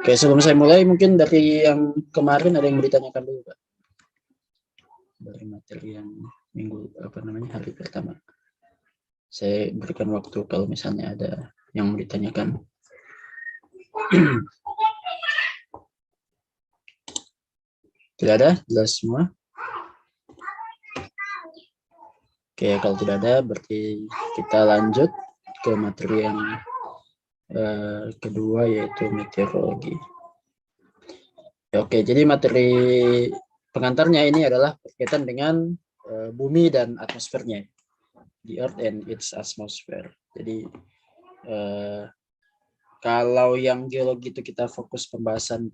Oke, sebelum saya mulai, mungkin dari yang kemarin ada yang mau ditanyakan dulu, Pak. Dari materi yang hari pertama. Saya berikan waktu kalau misalnya ada yang mau ditanyakan. Tidak ada? Jelas semua? Oke, kalau tidak ada, berarti kita lanjut ke materi yang kedua, yaitu meteorologi. Oke, jadi materi pengantarnya ini adalah berkaitan dengan bumi dan atmosfernya, the Earth and its atmosphere. Jadi kalau yang geologi itu kita fokus pembahasan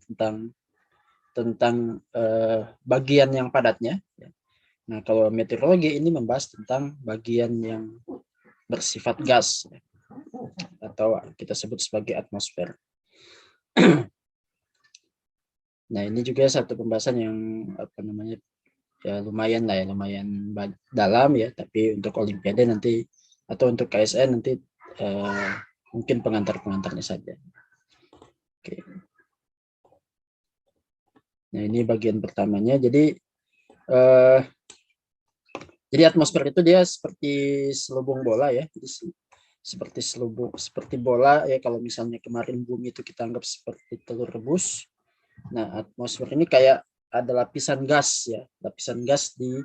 tentang bagian yang padatnya. Nah, kalau meteorologi ini membahas tentang bagian yang bersifat gas, atau kita sebut sebagai atmosfer. Nah, ini juga satu pembahasan yang ya lumayan lah ya, lumayan dalam ya, tapi untuk Olimpiade nanti atau untuk KSN nanti mungkin pengantar-pengantarnya saja. Oke. Nah, ini bagian pertamanya. Jadi atmosfer itu dia seperti selubung bola ya. Jadi seperti bola ya. Kalau misalnya kemarin bumi itu kita anggap seperti telur rebus. Nah, atmosfer ini kayak ada lapisan gas ya, lapisan gas di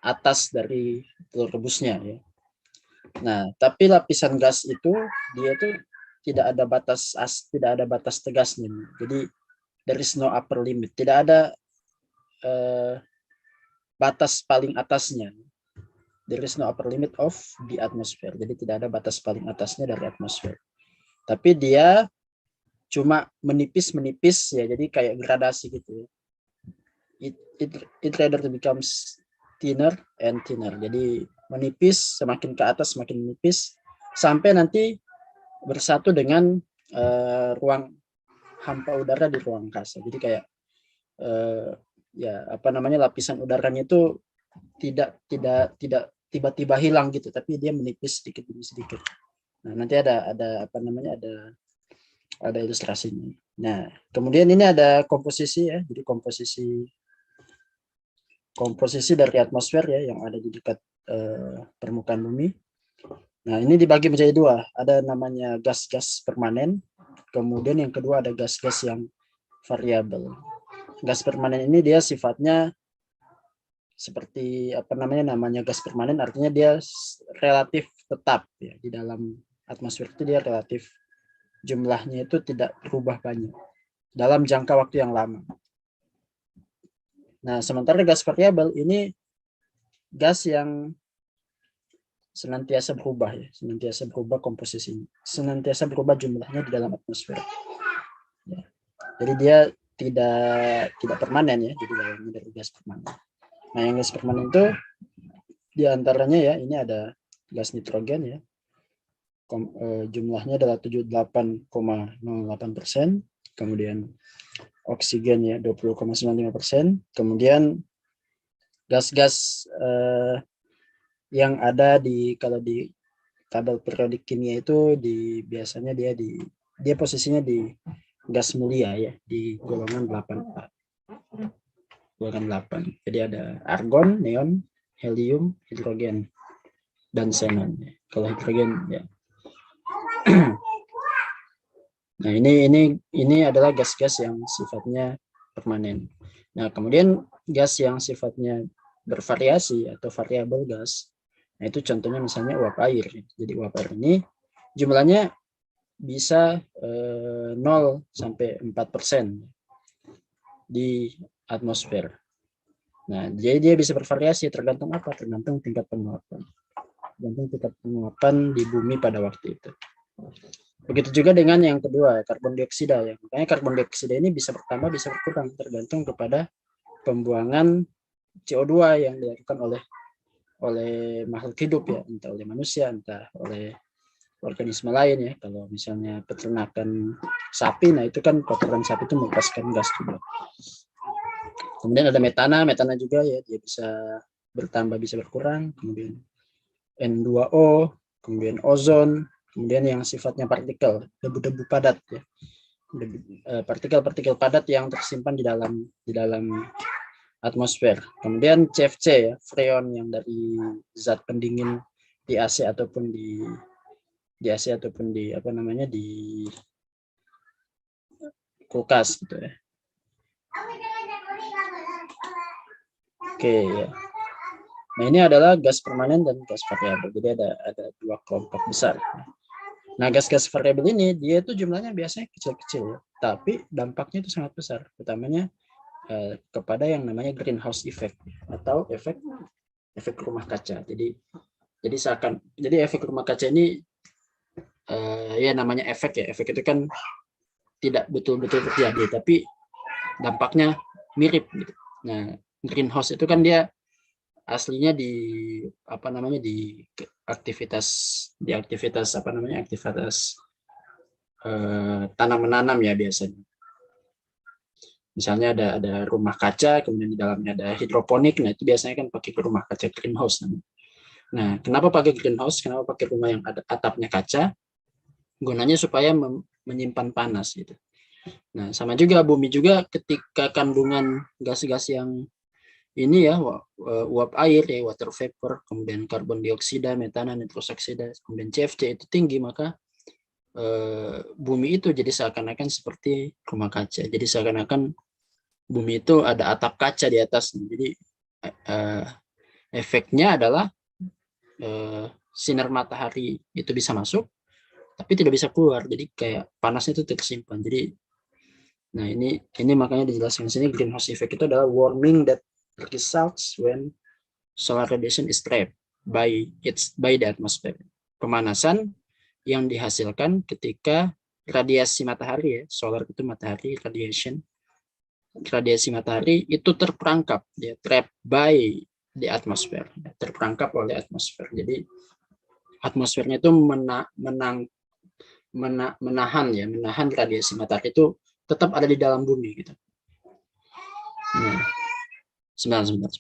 atas dari telur rebusnya ya. Nah, tapi lapisan gas itu dia tuh tidak ada batas tegasnya. Jadi there is no upper limit, tidak ada batas paling atasnya. There is no upper limit of the atmosphere. Jadi tidak ada batas paling atasnya dari atmosfer. Tapi dia cuma menipis ya, jadi kayak gradasi gitu. It rather becomes thinner and thinner. Jadi menipis, semakin ke atas semakin menipis, sampai nanti bersatu dengan ruang hampa udara di ruang angkasa. Jadi kayak lapisan udaranya itu tidak tiba-tiba hilang gitu, tapi dia menipis sedikit demi sedikit. Nah, nanti ada ilustrasinya. Nah, kemudian ini ada komposisi ya. Jadi komposisi dari atmosfer ya yang ada di dekat permukaan bumi. Nah, ini dibagi menjadi dua. Ada namanya gas-gas permanen. Kemudian yang kedua ada gas-gas yang variabel. Gas permanen ini dia sifatnya seperti namanya gas permanen, artinya dia relatif tetap ya, di dalam atmosfer itu dia relatif jumlahnya itu tidak berubah banyak dalam jangka waktu yang lama. Nah, sementara gas variabel ini gas yang senantiasa berubah ya, senantiasa berubah komposisinya, senantiasa berubah jumlahnya di dalam atmosfer. Ya. Jadi dia tidak permanen ya, jadi dalamnya dari gas permanen. Nah, yang gas permanen itu diantaranya ya, ini ada gas nitrogen ya, jumlahnya adalah 78,08%, kemudian oksigen ya 20,95%, kemudian gas-gas yang ada kalau di tabel periodik kimia itu biasanya dia posisinya di gas mulia ya, di golongan 8A. Golongan 8. Jadi ada argon, neon, helium, hidrogen, dan xenon. Kalau hidrogen ya. Nah, ini adalah gas-gas yang sifatnya permanen. Nah, kemudian gas yang sifatnya bervariasi atau variabel gas. Nah, itu contohnya misalnya uap air. Jadi uap air ini jumlahnya bisa 0 sampai 4% di atmosfer. Nah, jadi dia bisa bervariasi tergantung apa? Tergantung tingkat penguapan. Tergantung tingkat penguapan di bumi pada waktu itu. Begitu juga dengan yang kedua, karbon dioksida ya. Makanya karbon dioksida ini bisa bertambah, bisa berkurang tergantung kepada pembuangan CO2 yang dilakukan oleh makhluk hidup ya, entah oleh manusia, entah oleh organisme lain ya. Kalau misalnya peternakan sapi, nah itu kan kotoran sapi itu melepaskan gas juga. Kemudian ada metana juga ya, dia bisa bertambah bisa berkurang. Kemudian N2O, kemudian ozon, kemudian yang sifatnya partikel, debu-debu padat ya. partikel-partikel padat yang tersimpan di dalam atmosfer. Kemudian CFC ya, freon yang dari zat pendingin di AC ataupun di AC ataupun di apa namanya di kulkas gitu ya. Oke ya. Nah, ini adalah gas permanen dan gas variabel. Jadi ada dua kelompok besar. Nah, gas-gas variabel ini dia itu jumlahnya biasanya kecil-kecil ya, tapi dampaknya itu sangat besar, utamanya kepada yang namanya greenhouse effect atau efek rumah kaca. Jadi efek rumah kaca ini ya namanya efek ya. Efek itu kan tidak betul-betul terjadi, tapi dampaknya mirip gitu. Nah, greenhouse itu kan dia aslinya di apa namanya aktivitas apa namanya aktivitas tanam menanam ya biasanya. Misalnya ada rumah kaca, kemudian di dalamnya ada hidroponik. Nah, itu biasanya kan pakai rumah kaca greenhouse. Nah, kenapa pakai greenhouse? Kenapa pakai rumah yang ada atapnya kaca? Gunanya supaya menyimpan panas gitu. Nah, sama juga bumi juga ketika kandungan gas-gas yang ini ya uap air ya water vapor, kemudian karbon dioksida, metana, nitrous oksida, kemudian CFC itu tinggi, maka bumi itu jadi seakan-akan seperti rumah kaca. Jadi seakan-akan bumi itu ada atap kaca di atasnya. Jadi efeknya adalah sinar matahari itu bisa masuk, tapi tidak bisa keluar. Jadi kayak panasnya itu tersimpan. Jadi, nah ini makanya dijelaskan di sini greenhouse effect itu adalah warming that results when solar radiation is trapped by the atmosphere. Pemanasan yang dihasilkan ketika radiasi matahari ya, solar itu matahari radiasi matahari itu terperangkap ya, trapped by the atmosphere, terperangkap oleh atmosfer. Jadi atmosfernya itu menahan radiasi matahari itu tetap ada di dalam bumi gitu. Nah, sebentar.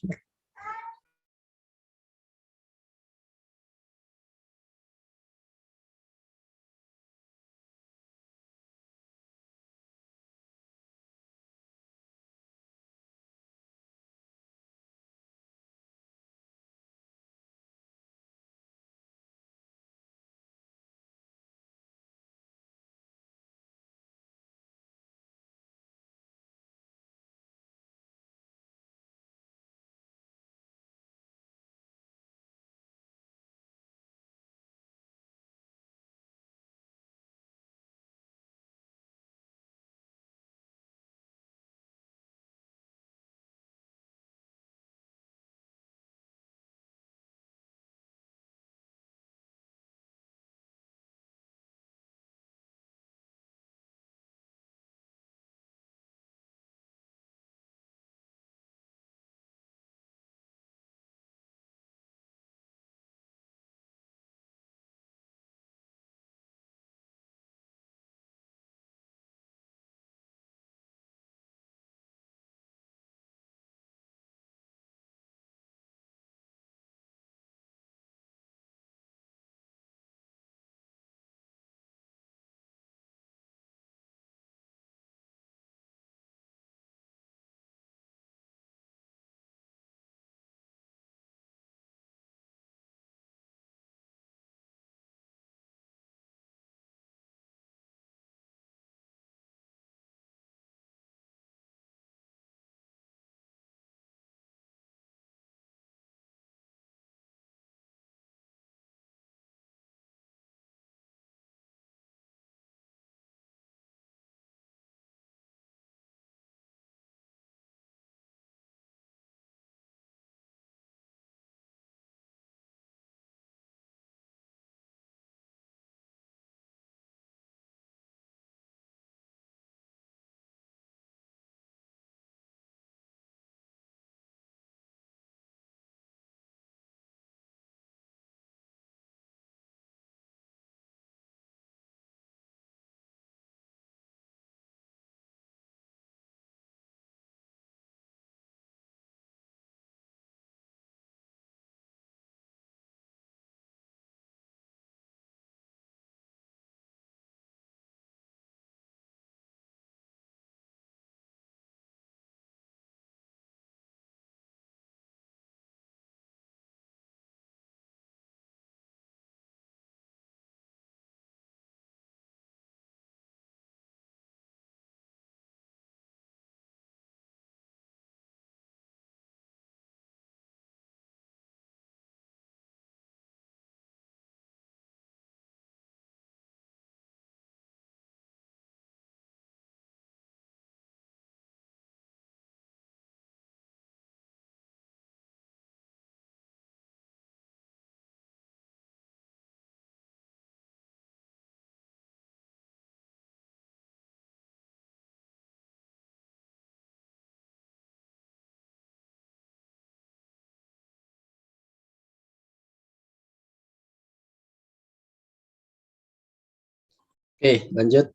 Oke, lanjut.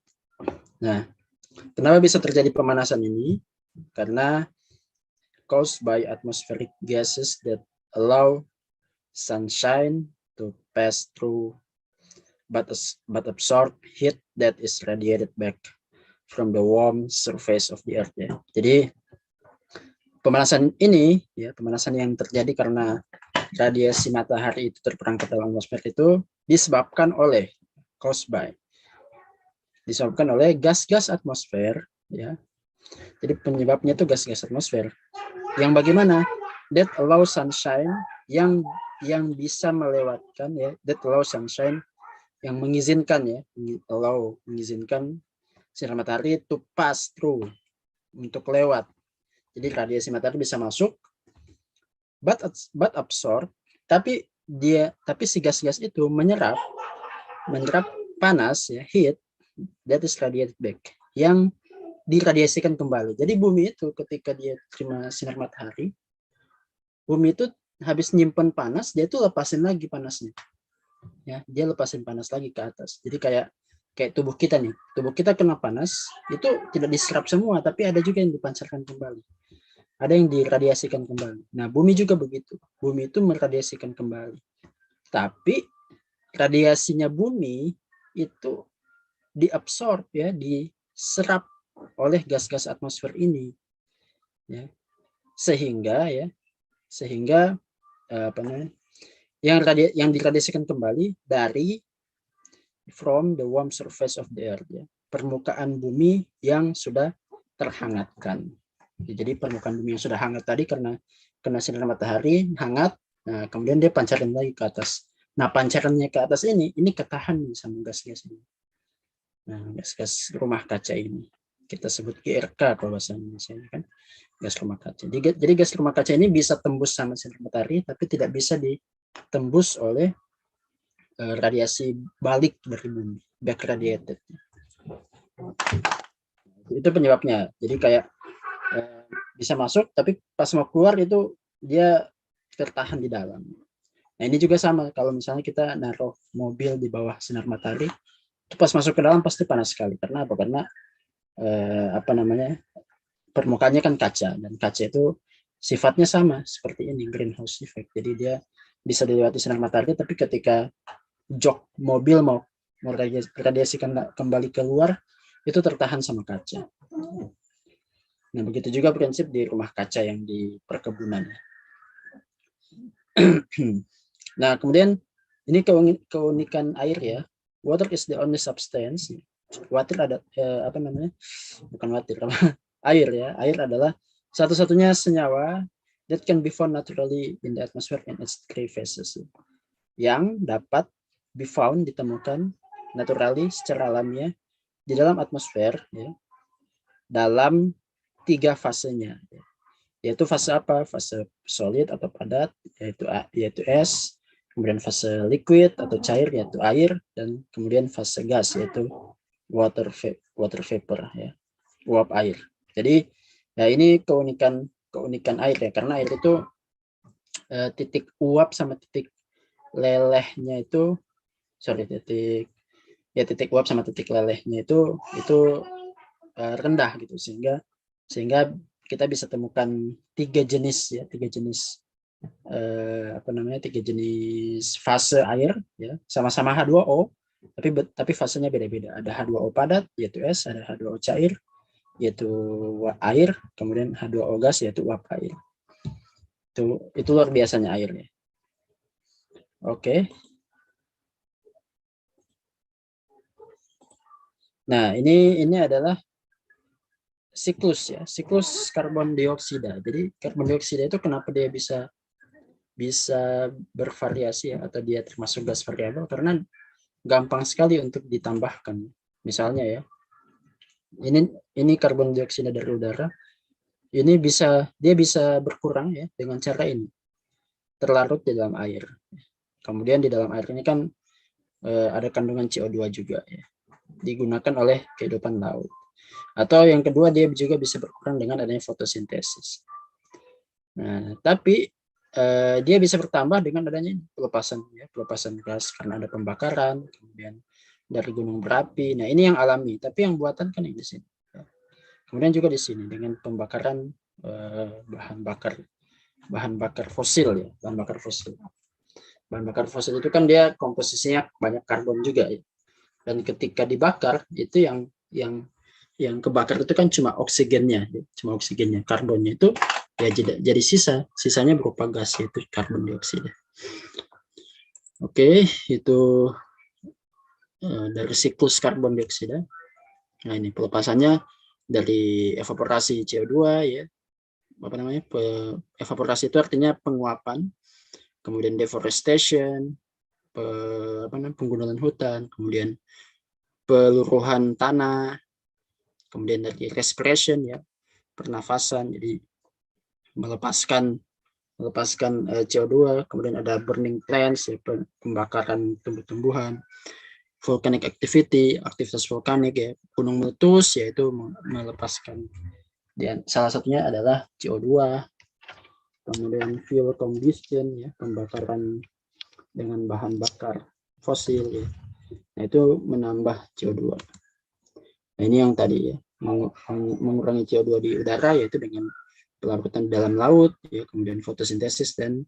Nah, kenapa bisa terjadi pemanasan ini? Karena caused by atmospheric gases that allow sunshine to pass through but absorb heat that is radiated back from the warm surface of the earth. Ya. Jadi pemanasan ini, ya, pemanasan yang terjadi karena radiasi matahari itu terperangkap dalam atmosfer itu disebabkan oleh disebabkan oleh gas-gas atmosfer, ya. Jadi penyebabnya itu gas-gas atmosfer. Yang bagaimana? That allow sunshine yang bisa melewatkan, ya, that allow sunshine yang mengizinkan, ya, mengizinkan sinar matahari to pass through, untuk lewat. Jadi radiasi matahari bisa masuk, but absorb, tapi si gas-gas itu menyerap panas, ya, heat that is radiated back, yang diradiasikan kembali. Jadi bumi itu ketika dia terima sinar matahari, bumi itu habis nyimpen panas, dia itu lepasin lagi panasnya. Ya, dia lepasin panas lagi ke atas. Jadi kayak tubuh kita nih. Tubuh kita kena panas, itu tidak diserap semua, tapi ada juga yang dipancarkan kembali. Ada yang diradiasikan kembali. Nah, bumi juga begitu. Bumi itu meradiasikan kembali. Tapi radiasinya bumi itu diabsorb, ya, diserap oleh gas-gas atmosfer ini, ya, sehingga apa namanya, yang diradiasikan kembali dari from the warm surface of the earth, ya, permukaan bumi yang sudah terhangatkan. Jadi permukaan bumi yang sudah hangat tadi karena kena sinar matahari hangat, nah kemudian dia pancarin lagi ke atas. Nah pancarannya ke atas ini ketahan sama gas-gas ini. Nah, gas-gas rumah kaca ini kita sebut GRK kalau bahasa Indonesia, kan, gas rumah kaca. Jadi gas rumah kaca ini bisa tembus sama sinar matahari, tapi tidak bisa ditembus oleh radiasi balik dari bumi, back radiated. Itu penyebabnya. Jadi kayak bisa masuk, tapi pas mau keluar itu dia tertahan di dalam. Nah ini juga sama, kalau misalnya kita naruh mobil di bawah sinar matahari, itu pas masuk ke dalam pasti panas sekali. Karena apa? Karena apa namanya, permukaannya kan kaca, dan kaca itu sifatnya sama seperti ini, greenhouse effect. Jadi dia bisa dilewati sinar matahari, tapi ketika jok mobil mau radiasikan kembali keluar, itu tertahan sama kaca. Nah begitu juga prinsip di rumah kaca yang di perkebunan. Nah kemudian ini keunikan air, ya. Water is the only substance. Water ada apa namanya? Bukan water, air, ya. Air adalah satu-satunya senyawa that can be found naturally in the atmosphere in its three phases. Yang dapat be found, ditemukan naturally, secara alamiah di dalam atmosfer, ya, dalam 3 fasenya. Yaitu fase apa? Fase solid atau padat, yaitu es, kemudian fase liquid atau cair, yaitu air, dan kemudian fase gas, yaitu water vapor, ya, uap air. Jadi ya ini keunikan air, ya, karena air itu titik uap sama titik lelehnya itu titik uap sama titik lelehnya itu rendah gitu, sehingga kita bisa temukan 3 jenis fase air, ya, sama-sama H2O, tapi fasenya beda-beda. Ada H2O padat yaitu es, ada H2O cair yaitu air, kemudian H2O gas yaitu uap air. Itu luar biasanya air, ya. Oke. Nah, ini adalah siklus, ya, siklus karbon dioksida. Jadi karbon dioksida itu kenapa dia bisa bervariasi, ya, atau dia termasuk gas variabel, karena gampang sekali untuk ditambahkan. Misalnya, ya, ini karbon dioksida dari udara, ini dia bisa berkurang, ya, dengan cara ini, terlarut di dalam air. Kemudian di dalam air ini kan ada kandungan CO2 juga, ya, digunakan oleh kehidupan laut. Atau yang kedua, dia juga bisa berkurang dengan adanya fotosintesis. Nah, tapi dia bisa bertambah dengan adanya pelepasan gas karena ada pembakaran, kemudian dari gunung berapi. Nah, ini yang alami, tapi yang buatan kan yang di sini. Kemudian juga di sini dengan pembakaran bahan bakar fosil ya, bahan bakar fosil. Bahan bakar fosil itu kan dia komposisinya banyak karbon juga ya. Dan ketika dibakar itu yang kebakar itu kan cuma oksigennya, cuma oksigennya. Karbonnya itu ya jadi sisanya berupa gas yaitu karbon dioksida. Oke, itu dari siklus karbon dioksida. Nah, ini pelepasannya dari evaporasi CO2 ya. Apa namanya? Evaporasi itu artinya penguapan, kemudian deforestation, penggundulan hutan, kemudian peluruhan tanah, kemudian dari respiration ya, pernafasan, jadi melepaskan CO2, kemudian ada burning plants ya, pembakaran tumbuh-tumbuhan, volcanic activity, aktivitas vulkanik ya, gunung meletus yaitu melepaskan, dan salah satunya adalah CO2, kemudian fuel combustion ya, pembakaran dengan bahan bakar fosil ya. Nah, itu menambah CO2. Nah, ini yang tadi ya, mengurangi CO2 di udara yaitu dengan pelarutan dalam laut ya, kemudian fotosintesis dan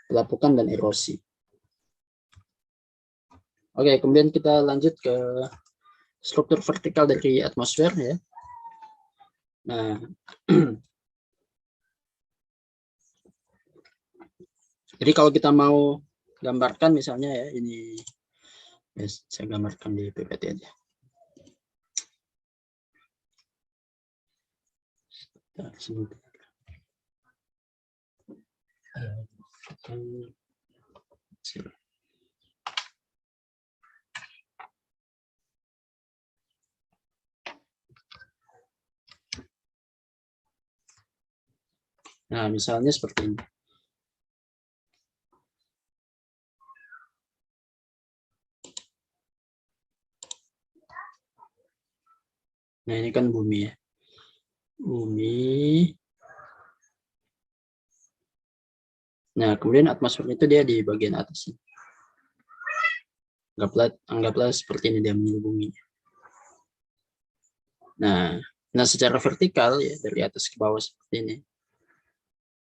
pelapukan dan erosi. Oke, kemudian kita lanjut ke struktur vertikal dari atmosfer ya. Nah, jadi kalau kita mau gambarkan misalnya ya, ini ya, saya gambarkan di PPT aja. Nah, misalnya seperti ini. Nah, ini kan bumi ya. Bumi. Nah, kemudian atmosfer itu dia di bagian atas. Anggaplah seperti ini dia menyelubungi. Nah, secara vertikal ya dari atas ke bawah seperti ini.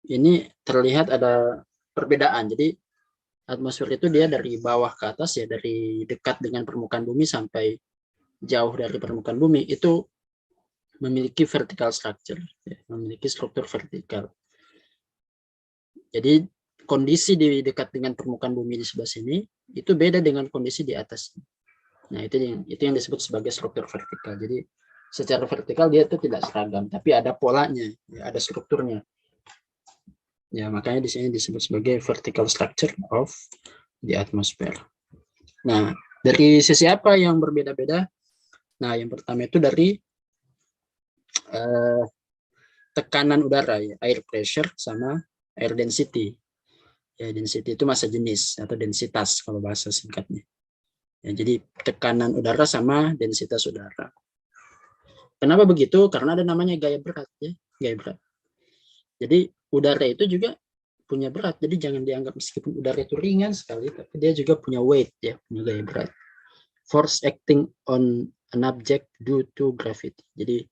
Ini terlihat ada perbedaan. Jadi atmosfer itu dia dari bawah ke atas ya, dari dekat dengan permukaan bumi sampai jauh dari permukaan bumi itu memiliki vertical structure, ya, memiliki struktur vertikal. Jadi kondisi di dekat dengan permukaan bumi di sebelah sini itu beda dengan kondisi di atas. Nah, itu yang disebut sebagai struktur vertikal. Jadi secara vertikal dia itu tidak seragam, tapi ada polanya, ya, ada strukturnya. Ya, makanya di sini disebut sebagai vertical structure of the atmosphere. Nah, dari sisi apa yang berbeda-beda? Nah, yang pertama itu dari tekanan udara ya, air pressure sama air density. Ya, density itu massa jenis atau densitas kalau bahasa singkatnya. Ya, jadi tekanan udara sama densitas udara. Kenapa begitu? Karena ada namanya gaya berat ya, gaya berat. Jadi udara itu juga punya berat. Jadi jangan dianggap meskipun udara itu ringan sekali, tapi dia juga punya weight ya, punya gaya berat. Force acting on an object due to gravity. Jadi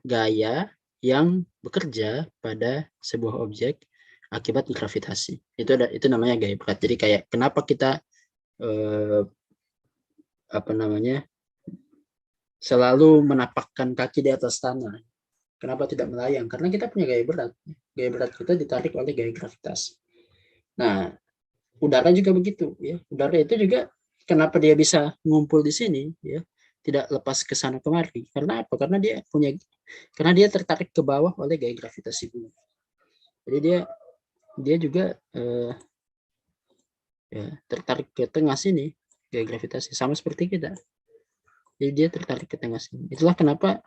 gaya yang bekerja pada sebuah objek akibat gravitasi. Itu namanya gaya berat. Jadi kayak kenapa kita selalu menapakkan kaki di atas tanah. Kenapa tidak melayang? Karena kita punya gaya berat. Gaya berat kita ditarik oleh gaya gravitasi. Nah, udara juga begitu ya. Udara itu juga kenapa dia bisa ngumpul di sini ya, tidak lepas ke sana kemari. Karena apa? Karena dia tertarik ke bawah oleh gaya gravitasi bumi. Jadi dia juga ya, tertarik ke tengah sini gaya gravitasi sama seperti kita. Jadi dia tertarik ke tengah sini. Itulah kenapa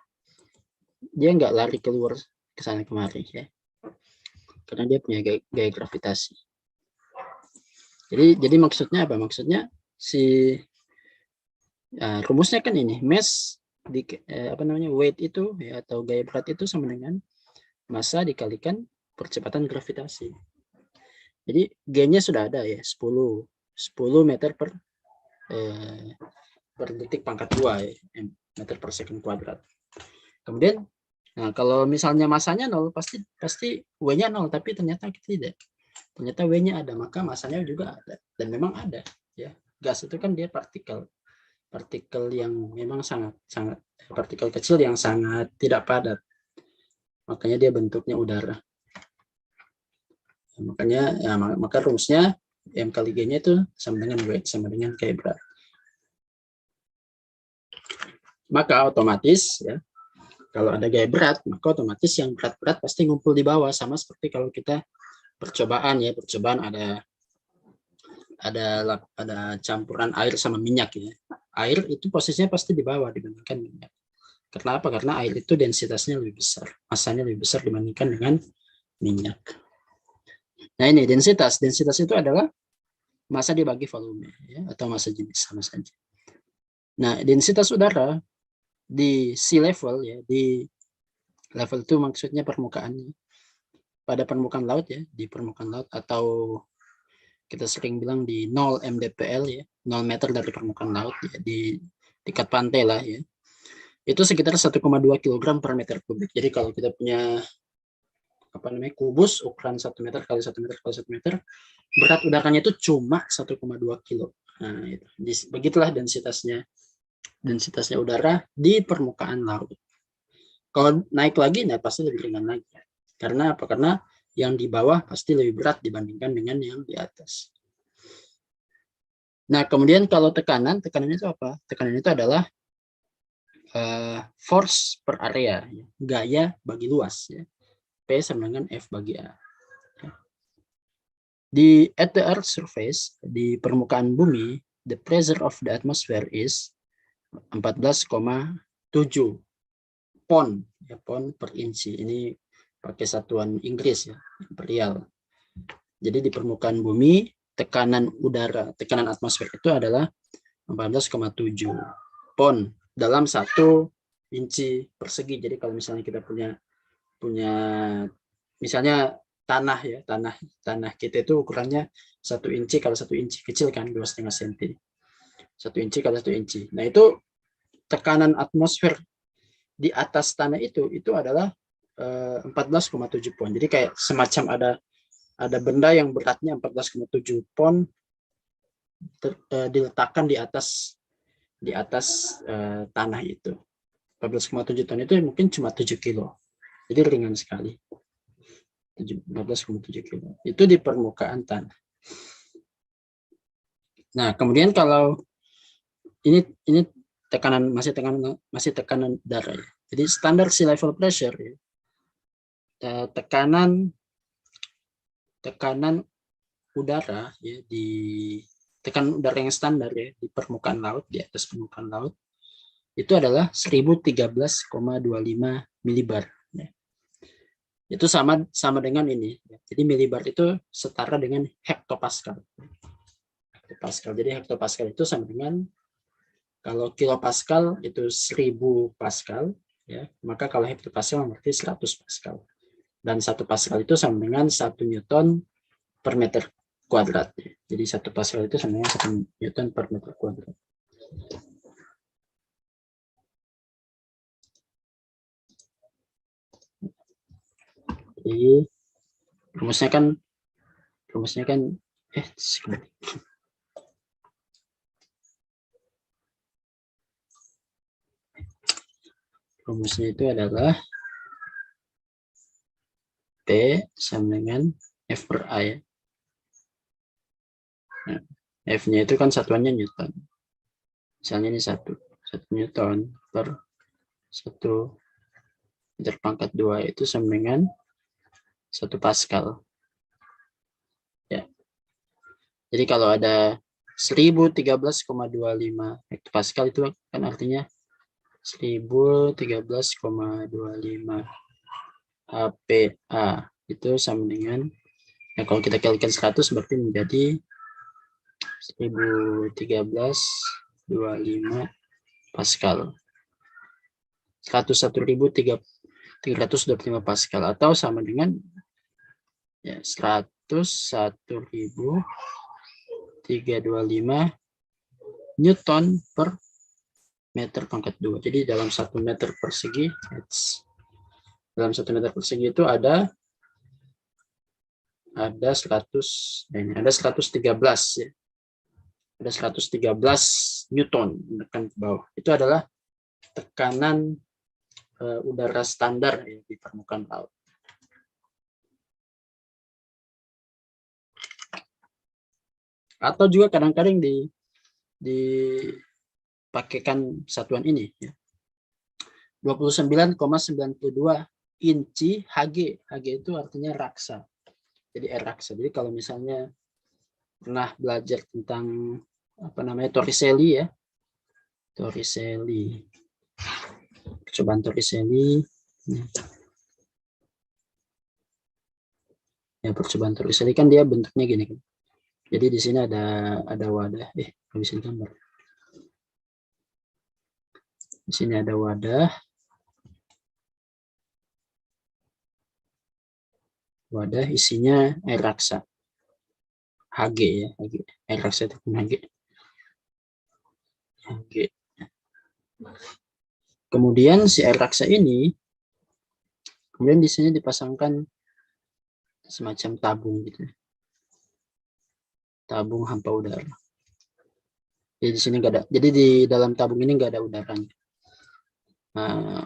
dia nggak lari keluar ke sana kemari ya. Karena dia punya gaya gravitasi. Jadi maksudnya apa? Maksudnya rumusnya kan ini, mass weight itu ya, atau gaya berat itu sama dengan massa dikalikan percepatan gravitasi. Jadi G-nya sudah ada ya, 10 meter per per detik pangkat 2 ya, meter per second kuadrat. Kemudian, nah kalau misalnya masanya 0, pasti W-nya 0, tapi ternyata tidak. Ternyata W-nya ada, maka masanya juga ada. Dan memang ada. Ya, gas itu kan dia partikel yang memang sangat partikel kecil yang sangat tidak padat. Makanya dia bentuknya udara. Makanya ya, maka rumusnya M kali G-nya itu sama dengan W, sama dengan K berat. Maka otomatis ya, kalau ada gaya berat, maka otomatis yang berat-berat pasti ngumpul di bawah, sama seperti kalau kita percobaan ya, ada campuran air sama minyak ya. Air itu posisinya pasti di bawah dibandingkan minyak. Karena apa? Karena air itu densitasnya lebih besar, masanya lebih besar dibandingkan dengan minyak. Nah ini densitas itu adalah massa dibagi volume ya, atau massa jenis sama saja. Nah densitas udara di sea level ya, di level itu maksudnya permukaannya, pada permukaan laut ya, di permukaan laut, atau kita sering bilang di 0 mdpl ya, 0 meter dari permukaan laut ya, di tingkat pantai lah ya, itu sekitar 1,2 kg per meter kubik. Jadi kalau kita punya kubus ukuran 1 meter kali 1 meter kali 1 meter, berat udaranya itu cuma 1,2 kilo. Nah, itu. Begitulah densitasnya udara di permukaan laut. Kalau naik lagi, nah pasti lebih ringan lagi. Karena apa? Karena yang di bawah pasti lebih berat dibandingkan dengan yang di atas. Nah, kemudian kalau tekanan itu apa? Tekanan itu adalah force per area, ya. Gaya bagi luas. Ya. P sama dengan F bagi A. At the Earth surface, di permukaan bumi, the pressure of the atmosphere is 14,7 pon, ya, pon per inci. Ini pakai satuan Inggris ya, imperial. Jadi di permukaan bumi, tekanan atmosfer itu adalah 14,7 pon dalam 1 inci persegi. Jadi kalau misalnya kita punya misalnya tanah ya, tanah kita itu ukurannya 1 inci kalau 1 inci kecil kan 2,5 cm. 1 inci kalau 1 inci. Nah, itu tekanan atmosfer di atas tanah itu adalah 14,7 pon. Jadi kayak semacam ada benda yang beratnya 14,7 pon diletakkan di atas tanah itu. 14,7 ton itu mungkin cuma 7 kilo. Jadi ringan sekali. 14,7 kilo. Itu di permukaan tanah. Nah, kemudian kalau ini masih tekanan udara ya. Jadi standar sea level pressure ya. Tekanan udara ya, tekanan udara yang standar ya di permukaan laut, di atas permukaan laut itu adalah 1013,25 milibar ya. Itu sama dengan ini ya. Jadi milibar itu setara dengan hektopascal. Jadi hektopascal itu sama dengan, kalau kilopascal itu 1000 pascal ya, maka kalau hektopascal berarti 100 pascal. Dan 1 pascal itu sama dengan 1 newton per meter kuadrat. Jadi 1 pascal itu sama dengan 1 newton per meter kuadrat. Jadi rumusnya kan rumusnya itu adalah P sama dengan F per A ya. Nah, F-nya itu kan satuannya Newton. Misalnya ini 1 Newton per 1 meter pangkat 2 itu sama dengan 1 Pascal. Ya. Jadi kalau ada 1013,25 hektopascal itu kan artinya 1013,25 HPA itu sama dengan, ya kalau kita kalikan 100 berarti menjadi 1013,25 Pascal. 101.325 Pascal atau sama dengan ya 101.325 Newton per meter pangkat 2. Jadi dalam 1 meter persegi, dalam 1 meter persegi itu ada 100, ada 113 ya. Ada 113 Newton menekan ke bawah. Itu adalah tekanan udara standar ya, di permukaan laut. Atau juga kadang-kadang dipakaikan satuan ini ya. 29,92 inci Hg. Hg itu artinya raksa. Jadi raksa. Jadi kalau misalnya pernah belajar tentang apa namanya Torricelli ya. Torricelli. Percobaan Torricelli. Ya, percobaan Torricelli kan dia bentuknya gini kan. Jadi di sini ada wadah. Nggak bisa digambar. Di sini ada wadah. Wadah isinya air raksa. Hg ya, Hg. Air raksa itu pun Hg. Hg. Kemudian si air raksa ini, kemudian di sini dipasangkan semacam tabung gitu. Tabung hampa udara. Jadi di sini nggak ada. Jadi di dalam tabung ini nggak ada udaranya. Nah,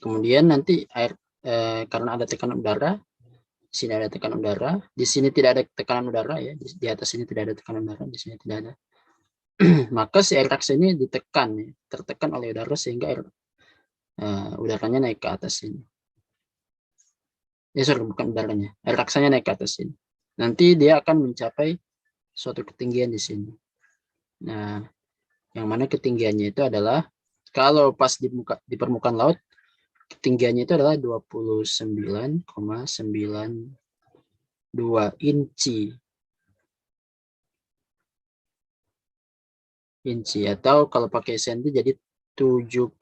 kemudian nanti air karena ada tekanan udara, di sini ada tekanan udara, di sini tidak ada tekanan udara ya, di atas sini tidak ada tekanan udara, di sini tidak ada. Maka si air raksa ini ditekan, ya, tertekan oleh udara sehingga udaranya naik ke atas sini. Sorry, bukan udaranya, air raksanya naik ke atas sini. Nanti dia akan mencapai suatu ketinggian di sini. Nah, yang mana ketinggiannya itu adalah kalau pas di permukaan laut, ketinggiannya itu adalah 29,92 inci atau kalau pakai senti jadi 76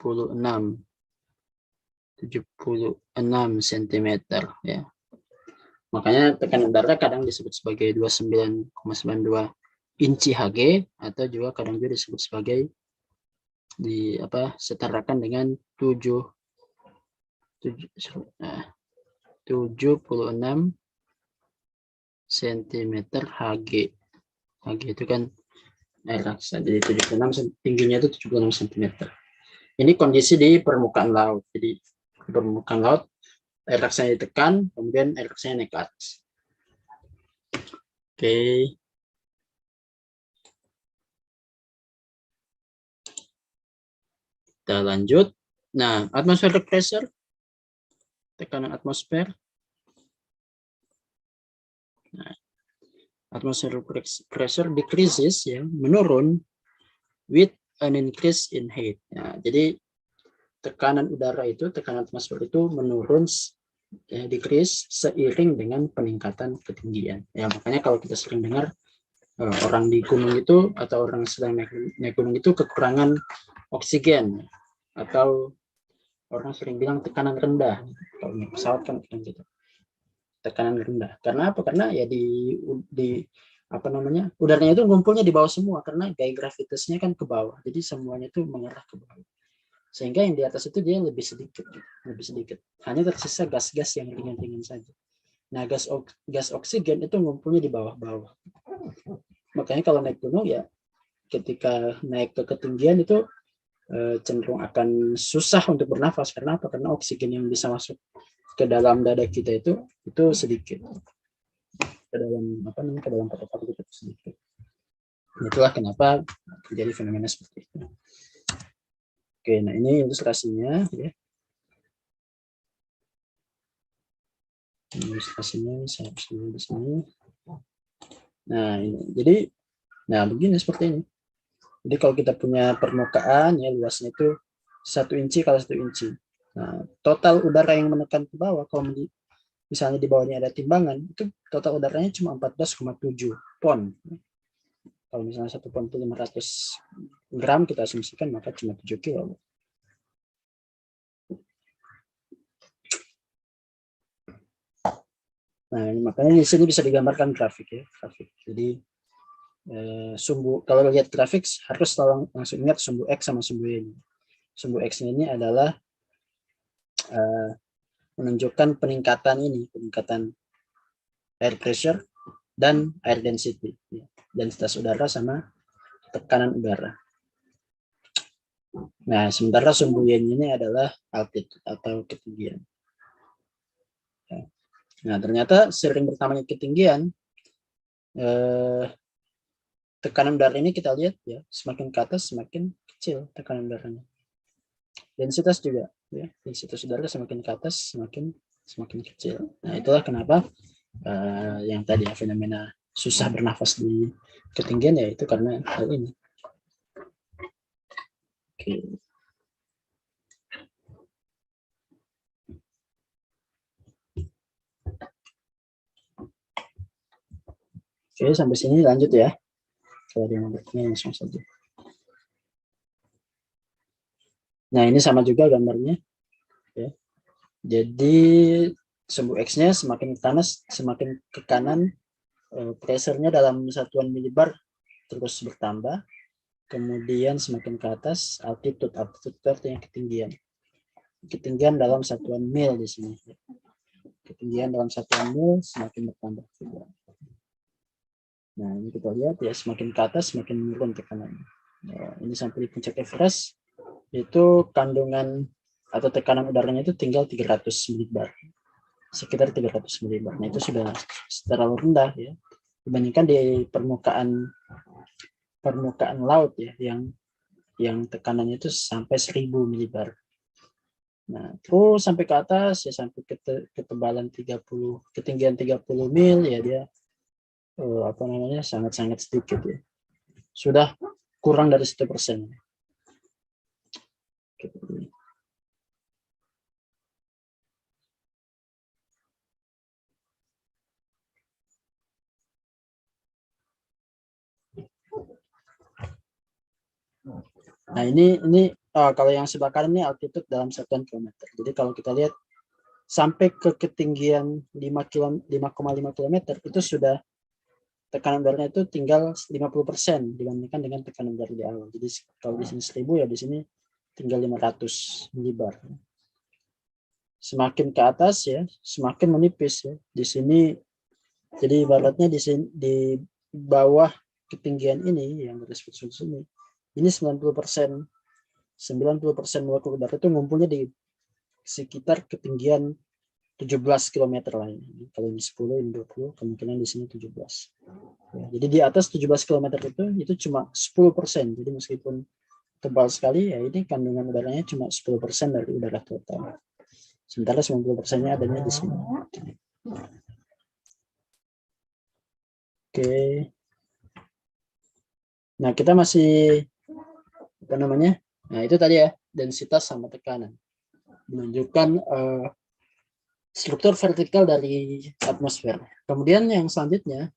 cm ya. Makanya tekanan udara kadang disebut sebagai 29,92 inci Hg atau juga kadang juga disebut sebagai setarakan dengan 76 cm Hg. Hg itu kan air raksa. Jadi 76 tingginya itu 76 cm. Ini kondisi di permukaan laut. Jadi di permukaan laut air raksanya ditekan, kemudian air raksanya naik ke atas. Oke. Kita lanjut. Nah, atmospheric pressure, tekanan atmosfer. Nah, atmospheric pressure decreases ya, menurun with an increase in height. Nah, jadi tekanan udara itu, tekanan atmosfer itu menurun decrease seiring dengan peningkatan ketinggian. Ya, makanya kalau kita sering dengar orang di gunung itu atau orang sedang naik gunung itu kekurangan oksigen atau orang sering bilang tekanan rendah. Kalau naik pesawat kan gitu. Tekanan rendah. Karena apa? Karena ya di udaranya itu ngumpulnya di bawah semua karena gaya gravitasnya kan ke bawah. Jadi semuanya itu mengarah ke bawah. Sehingga yang di atas itu dia lebih sedikit. Hanya tersisa gas-gas yang ringan-ringan saja. Nah, gas oksigen itu ngumpulnya di bawah-bawah. Makanya kalau naik gunung ya ketika naik ke ketinggian itu cenderung akan susah untuk bernafas. Karena apa? Karena oksigen yang bisa masuk ke dalam dada kita itu sedikit. Ke dalam paru-paru kita sedikit. Itulah kenapa terjadi fenomena seperti itu. Oke, nah ini ilustrasinya ya. Ilustrasinya saya hapus dulu di sini. Nah, ini. Jadi begini seperti ini. Jadi kalau kita punya permukaan ya luasnya itu 1 inci kali 1 inci. Nah, total udara yang menekan ke bawah kalau misalnya di bawahnya ada timbangan, itu total udaranya cuma 14,7 pon. Kalau misalnya 1 pon itu 500 gram kita asumsikan maka cuma 7 kilo. Nah, makanya di sini bisa digambarkan grafik ya, grafik. Jadi sumbu, kalau lihat grafik harus langsung ingat sumbu X sama sumbu Y. Sumbu X ini adalah menunjukkan peningkatan air pressure dan air density, densitas udara sama tekanan udara. Nah, sementara sumbu Y ini adalah altitude atau ketinggian. Nah, ternyata sering bertambahnya ketinggian, tekanan udara ini kita lihat ya, semakin ke atas semakin kecil tekanan udaranya. Densitas juga ya, densitas udara semakin ke atas semakin kecil. Nah, itulah kenapa yang tadi ya, fenomena susah bernafas di ketinggian, yaitu karena hal ini. Oke. Oke, sampai sini lanjut ya. Kalau dia mau bertanya langsung saja. Nah, ini sama juga gambarnya. Ya. Jadi sumbu X-nya semakin panas, semakin ke kanan, pressure-nya dalam satuan milibar terus bertambah. Kemudian semakin ke atas, altitude itu artinya ketinggian. Ketinggian dalam satuan mil di sini. Ketinggian dalam satuan mil semakin bertambah juga. Nah, ini kita lihat ya, semakin ke atas semakin menurun tekanannya. Nah, ini sampai di puncak Everest itu kandungan atau tekanan udaranya itu tinggal 300 milibar. Sekitar 300 milibar. Nah, itu sudah terlalu rendah ya. Dibandingkan di permukaan laut ya, yang tekanannya itu sampai 1000 milibar. Nah, terus sampai ke atas ya, sampai ketebalan 30, ketinggian 30 mil ya, dia sangat-sangat sedikit ya. Sudah kurang dari 1%. Nah, ini kalau yang sebelah kanan ini altitude dalam satuan kilometer. Jadi kalau kita lihat sampai ke ketinggian 5,5 km itu sudah tekanan udaranya itu tinggal 50% dibandingkan dengan tekanan udara di awal. Jadi kalau di sini 1000 ya, di sini tinggal 500 milibar. Semakin ke atas ya, semakin menipis ya. Di sini jadi ibaratnya di bawah ketinggian ini yang garis khusus ini 90% molekul udara itu ngumpulnya di sekitar ketinggian 17 km lain. Kalau ini 10, ini 20, kemungkinan di sini 17. Ya, jadi di atas 17 km itu cuma 10%. Jadi meskipun tebal sekali ya, ini kandungan udaranya cuma 10% dari udara total. Sementara 90%-nya adanya di sini. Oke. Nah, kita masih Nah, itu tadi ya, densitas sama tekanan. Menunjukkan struktur vertikal dari atmosfer. Kemudian yang selanjutnya,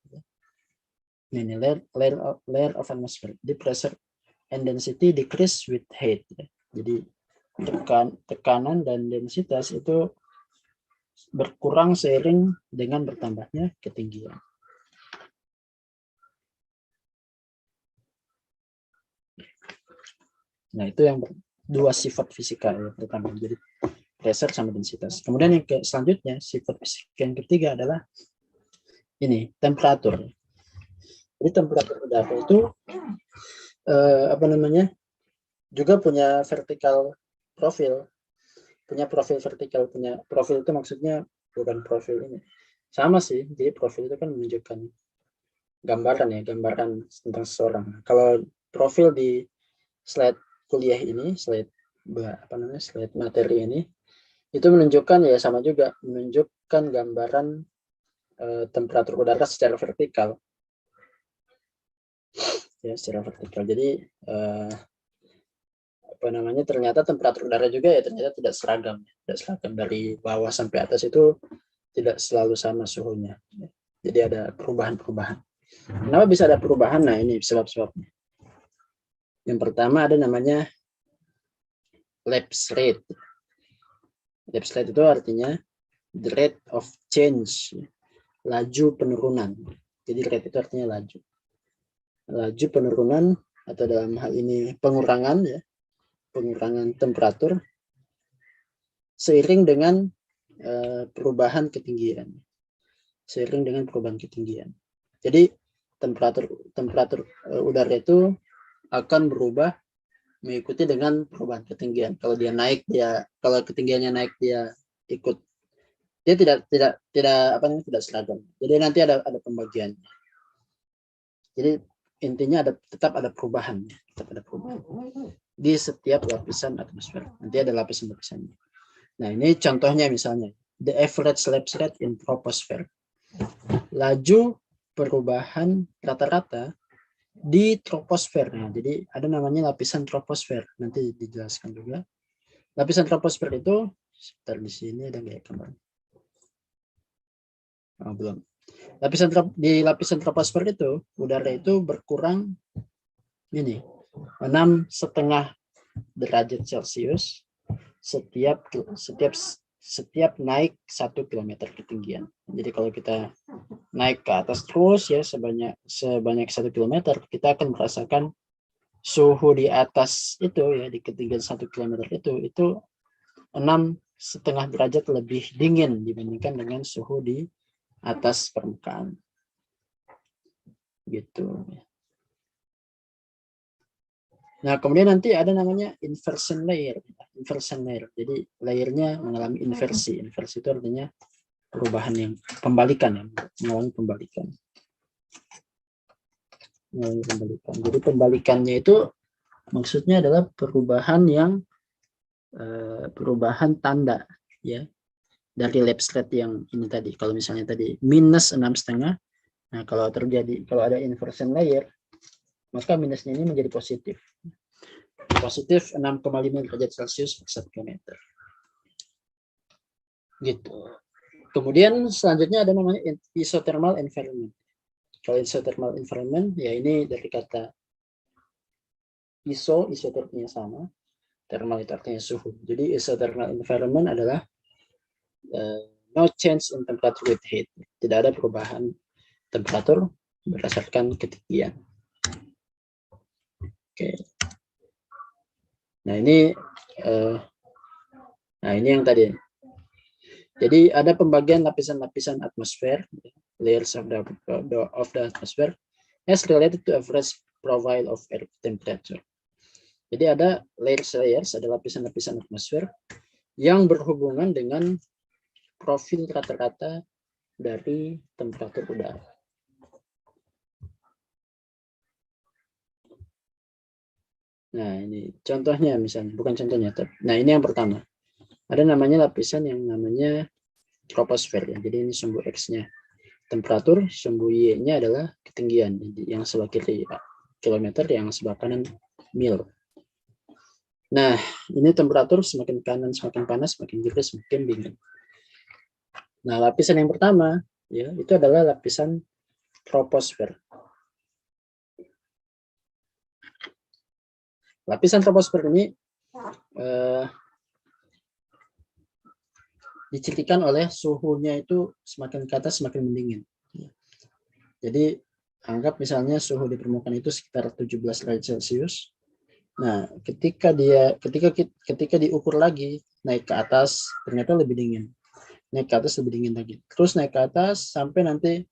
ini layer of atmosphere. The pressure and density decrease with height. Jadi tekanan dan densitas itu berkurang seiring dengan bertambahnya ketinggian. Nah, itu yang dua sifat fisika ya, pertama. Jadi pressure sama densitas. Kemudian yang selanjutnya, sifat fisika yang ketiga adalah ini, temperatur. Jadi temperatur udara itu juga punya vertikal profil. Punya profil vertikal, punya profil itu maksudnya bukan profil ini. Sama sih, jadi profil itu kan menunjukkan gambaran tentang seseorang. Kalau profil di slide kuliah ini, slide materi ini, itu menunjukkan ya sama juga, menunjukkan gambaran temperatur udara secara vertikal. Ya, secara vertikal. Jadi ternyata temperatur udara juga ya ternyata tidak seragam dari bawah sampai atas, itu tidak selalu sama suhunya. Jadi ada perubahan-perubahan. Kenapa bisa ada perubahan? Nah, ini sebab-sebabnya. Yang pertama ada namanya lapse rate. Lapse rate itu artinya the rate of change, laju penurunan. Jadi rate itu artinya laju. laju penurunan atau dalam hal ini pengurangan ya, pengurangan temperatur seiring dengan perubahan ketinggian. Seiring dengan perubahan ketinggian. Jadi temperatur udara itu akan berubah mengikuti dengan perubahan ketinggian. Kalau dia naik, kalau ketinggiannya naik, dia ikut. Dia tidak seragam. Jadi nanti ada pembagian. Jadi intinya tetap ada perubahan, di setiap lapisan atmosfer. Nanti ada lapisan-lapisannya. Nah, ini contohnya misalnya the average lapse rate in troposphere. Laju perubahan rata-rata di troposfer. Nah, jadi ada namanya lapisan troposfer. Nanti dijelaskan juga. Lapisan troposfer itu sebentar, di sini ada nggak gambar? Oh, belum. Di lapisan troposfer itu udara itu berkurang ini 6,5 derajat Celcius setiap naik 1 km ketinggian. Jadi kalau kita naik ke atas terus ya sebanyak 1 km, kita akan merasakan suhu di atas itu ya, di ketinggian 1 km itu 6,5 derajat lebih dingin dibandingkan dengan suhu di atas permukaan. Gitu. Nah, kemudian nanti ada namanya inversion layer. Inversion layer. Jadi layernya mengalami inversi. Inversi itu artinya perubahan yang pembalikan ya, mengalami pembalikan. Jadi pembalikannya itu maksudnya adalah perubahan tanda ya dari lapse rate yang ini tadi. Kalau misalnya tadi minus 6,5, nah kalau ada inversion layer, maka minusnya ini menjadi positif. Positif 6,5 derajat Celcius per 1 km. Gitu. Kemudian selanjutnya ada namanya isothermal environment. Kalau isothermal environment, ya ini dari kata iso itu artinya sama, thermal itu artinya suhu. Jadi isothermal environment adalah no change in temperature with heat. Tidak ada perubahan temperatur berdasarkan ketinggian. Oke. Nah ini yang tadi. Jadi ada pembagian lapisan-lapisan atmosfer, layers of the atmosphere as related to average profile of air temperature. Jadi ada layers, ada lapisan-lapisan atmosfer yang berhubungan dengan profil rata-rata dari temperatur udara. Nah, ini contohnya misalnya, bukan contohnya. Nah, ini yang pertama. Ada namanya lapisan yang namanya troposfer ya. Jadi ini sumbu X-nya temperatur, sumbu Y-nya adalah ketinggian. Jadi yang sebelah kiri kilometer, yang sebelah kanan mil. Nah, ini temperatur semakin kanan semakin panas, semakin kiri semakin dingin. Nah, lapisan yang pertama ya itu adalah lapisan troposfer. Lapisan troposfer ini dicirikan oleh suhunya itu semakin ke atas semakin mendingin. Jadi anggap misalnya suhu di permukaan itu sekitar 17 derajat Celcius. Nah, ketika diukur lagi naik ke atas ternyata lebih dingin. Naik ke atas lebih dingin lagi. Terus naik ke atas sampai nanti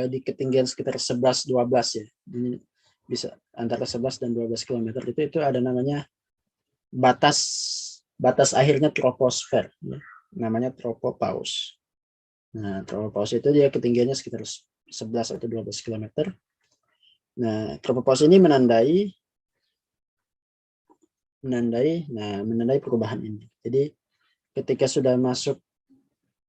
di ketinggian sekitar 11-12 ya. Ini bisa antara 11 dan 12 km itu ada namanya batas akhirnya troposfer ya. Namanya tropopause. Nah, tropopause itu dia ketinggiannya sekitar 11 atau 12 km. Nah, tropopause ini menandai perubahan ini. Jadi ketika sudah masuk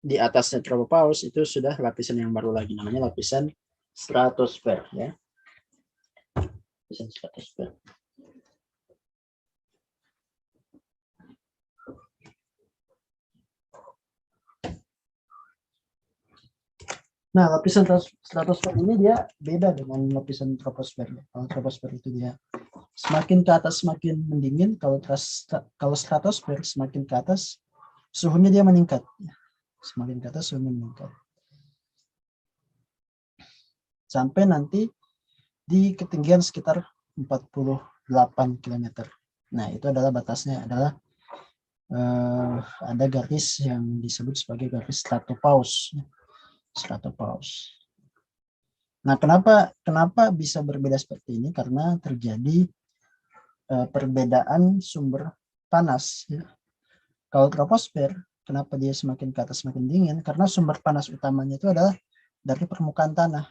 di atasnya tropopause itu sudah lapisan yang baru lagi, namanya lapisan stratosfer ya. Lapisan stratosfer. Nah, lapisan stratosfer ini dia beda dengan lapisan troposfer. Kalau troposfer itu dia semakin ke atas semakin mendingin, kalau stratosfer semakin ke atas suhunya dia meningkat. Semakin ke atas suhunya meningkat. Sampai nanti di ketinggian sekitar 48 km. Nah, itu adalah batasnya, adalah ada garis yang disebut sebagai garis stratopause. Stratopause. Nah, kenapa bisa berbeda seperti ini? Karena terjadi perbedaan sumber panas. Ya. Kalau troposfer, kenapa dia semakin ke atas semakin dingin? Karena sumber panas utamanya itu adalah dari permukaan tanah.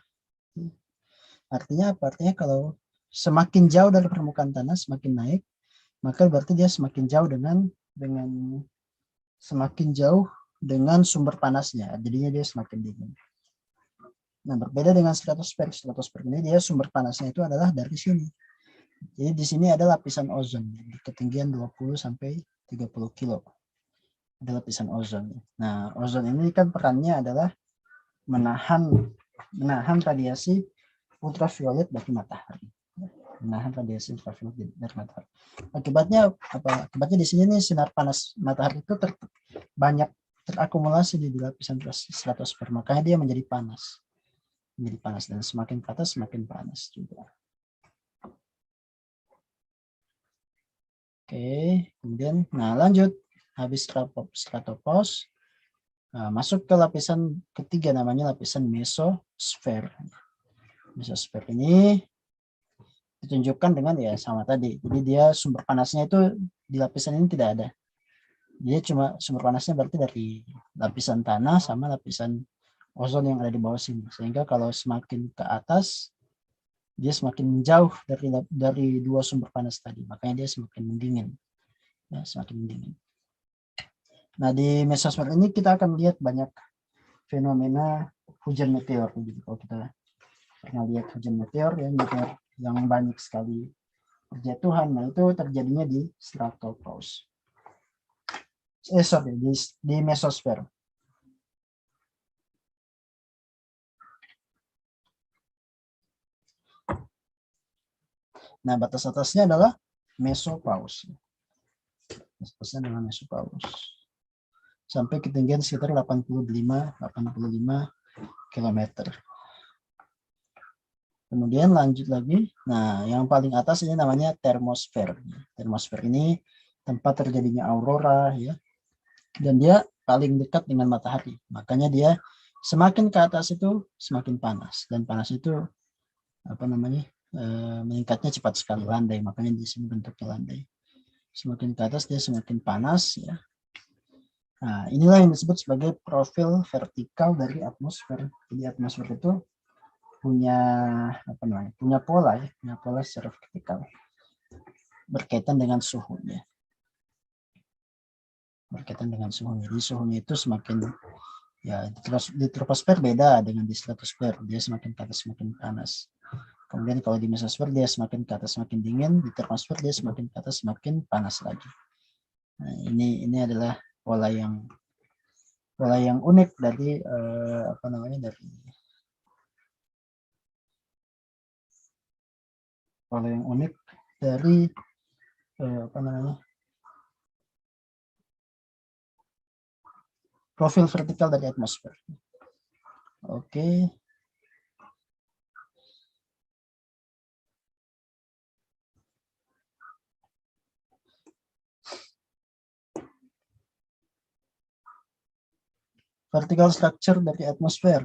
Artinya apa? Artinya kalau semakin jauh dari permukaan tanah, semakin naik, maka berarti dia semakin jauh dengan semakin jauh dengan sumber panasnya. Jadinya dia semakin dingin. Nah, berbeda dengan stratosfer. Stratosfer ini dia sumber panasnya itu adalah dari sini. Jadi di sini ada lapisan ozon di ketinggian 20 sampai 30 kilo. Ada lapisan ozon. Nah, ozon ini kan perannya adalah menahan radiasi ultraviolet dari matahari. Menahan radiasi ultraviolet dari matahari. Akibatnya apa? Akibatnya di sini nih sinar panas matahari itu banyak terakumulasi di lapisan stratosfer. Makanya dia menjadi panas. Menjadi panas, dan semakin ke atas semakin panas juga. Oke, kemudian lanjut habis stratopause, masuk ke lapisan ketiga, namanya lapisan mesosfer. Mesosfer ini ditunjukkan dengan ya sama tadi. Jadi dia sumber panasnya itu di lapisan ini tidak ada. Dia cuma sumber panasnya berarti dari lapisan tanah sama lapisan ozon yang ada di bawah sini. Sehingga kalau semakin ke atas, dia semakin jauh dari dua sumber panas tadi. Makanya dia semakin mendingin. Ya, semakin mendingin. Nah, di mesosfer ini kita akan lihat banyak fenomena hujan meteor. Jadi kalau kita pernah lihat hujan meteor, ya, meteor yang banyak sekali berjatuhan, nah itu terjadinya di stratopause. Di mesosfer. Nah, batas atasnya adalah mesopause. Batasnya adalah mesopause. Sampai ketinggian sekitar 85 km. Kemudian lanjut lagi. Nah, yang paling atas ini namanya termosfer. Termosfer ini tempat terjadinya aurora, ya. Dan dia paling dekat dengan matahari. Makanya dia semakin ke atas itu semakin panas, dan panas itu meningkatnya cepat sekali, landai. Makanya di sini bentuknya landai. Semakin ke atas dia semakin panas, ya. Nah, inilah yang disebut sebagai profil vertikal dari atmosfer. Jadi atmosfer itu punya punya pola, ya, punya pola secara vertikal berkaitan dengan suhunya. Berkaitan dengan suhunya. Jadi suhunya itu semakin, ya, di troposfer beda dengan di stratosfer, dia semakin ke atas semakin panas. Kemudian kalau di mesosfer dia semakin ke atas semakin dingin, di termosfer dia semakin ke atas semakin panas lagi. Nah, ini adalah pola yang unik dari pola yang unik dari profil vertikal dari atmosfer. Oke. Vertical structure dari atmosfer.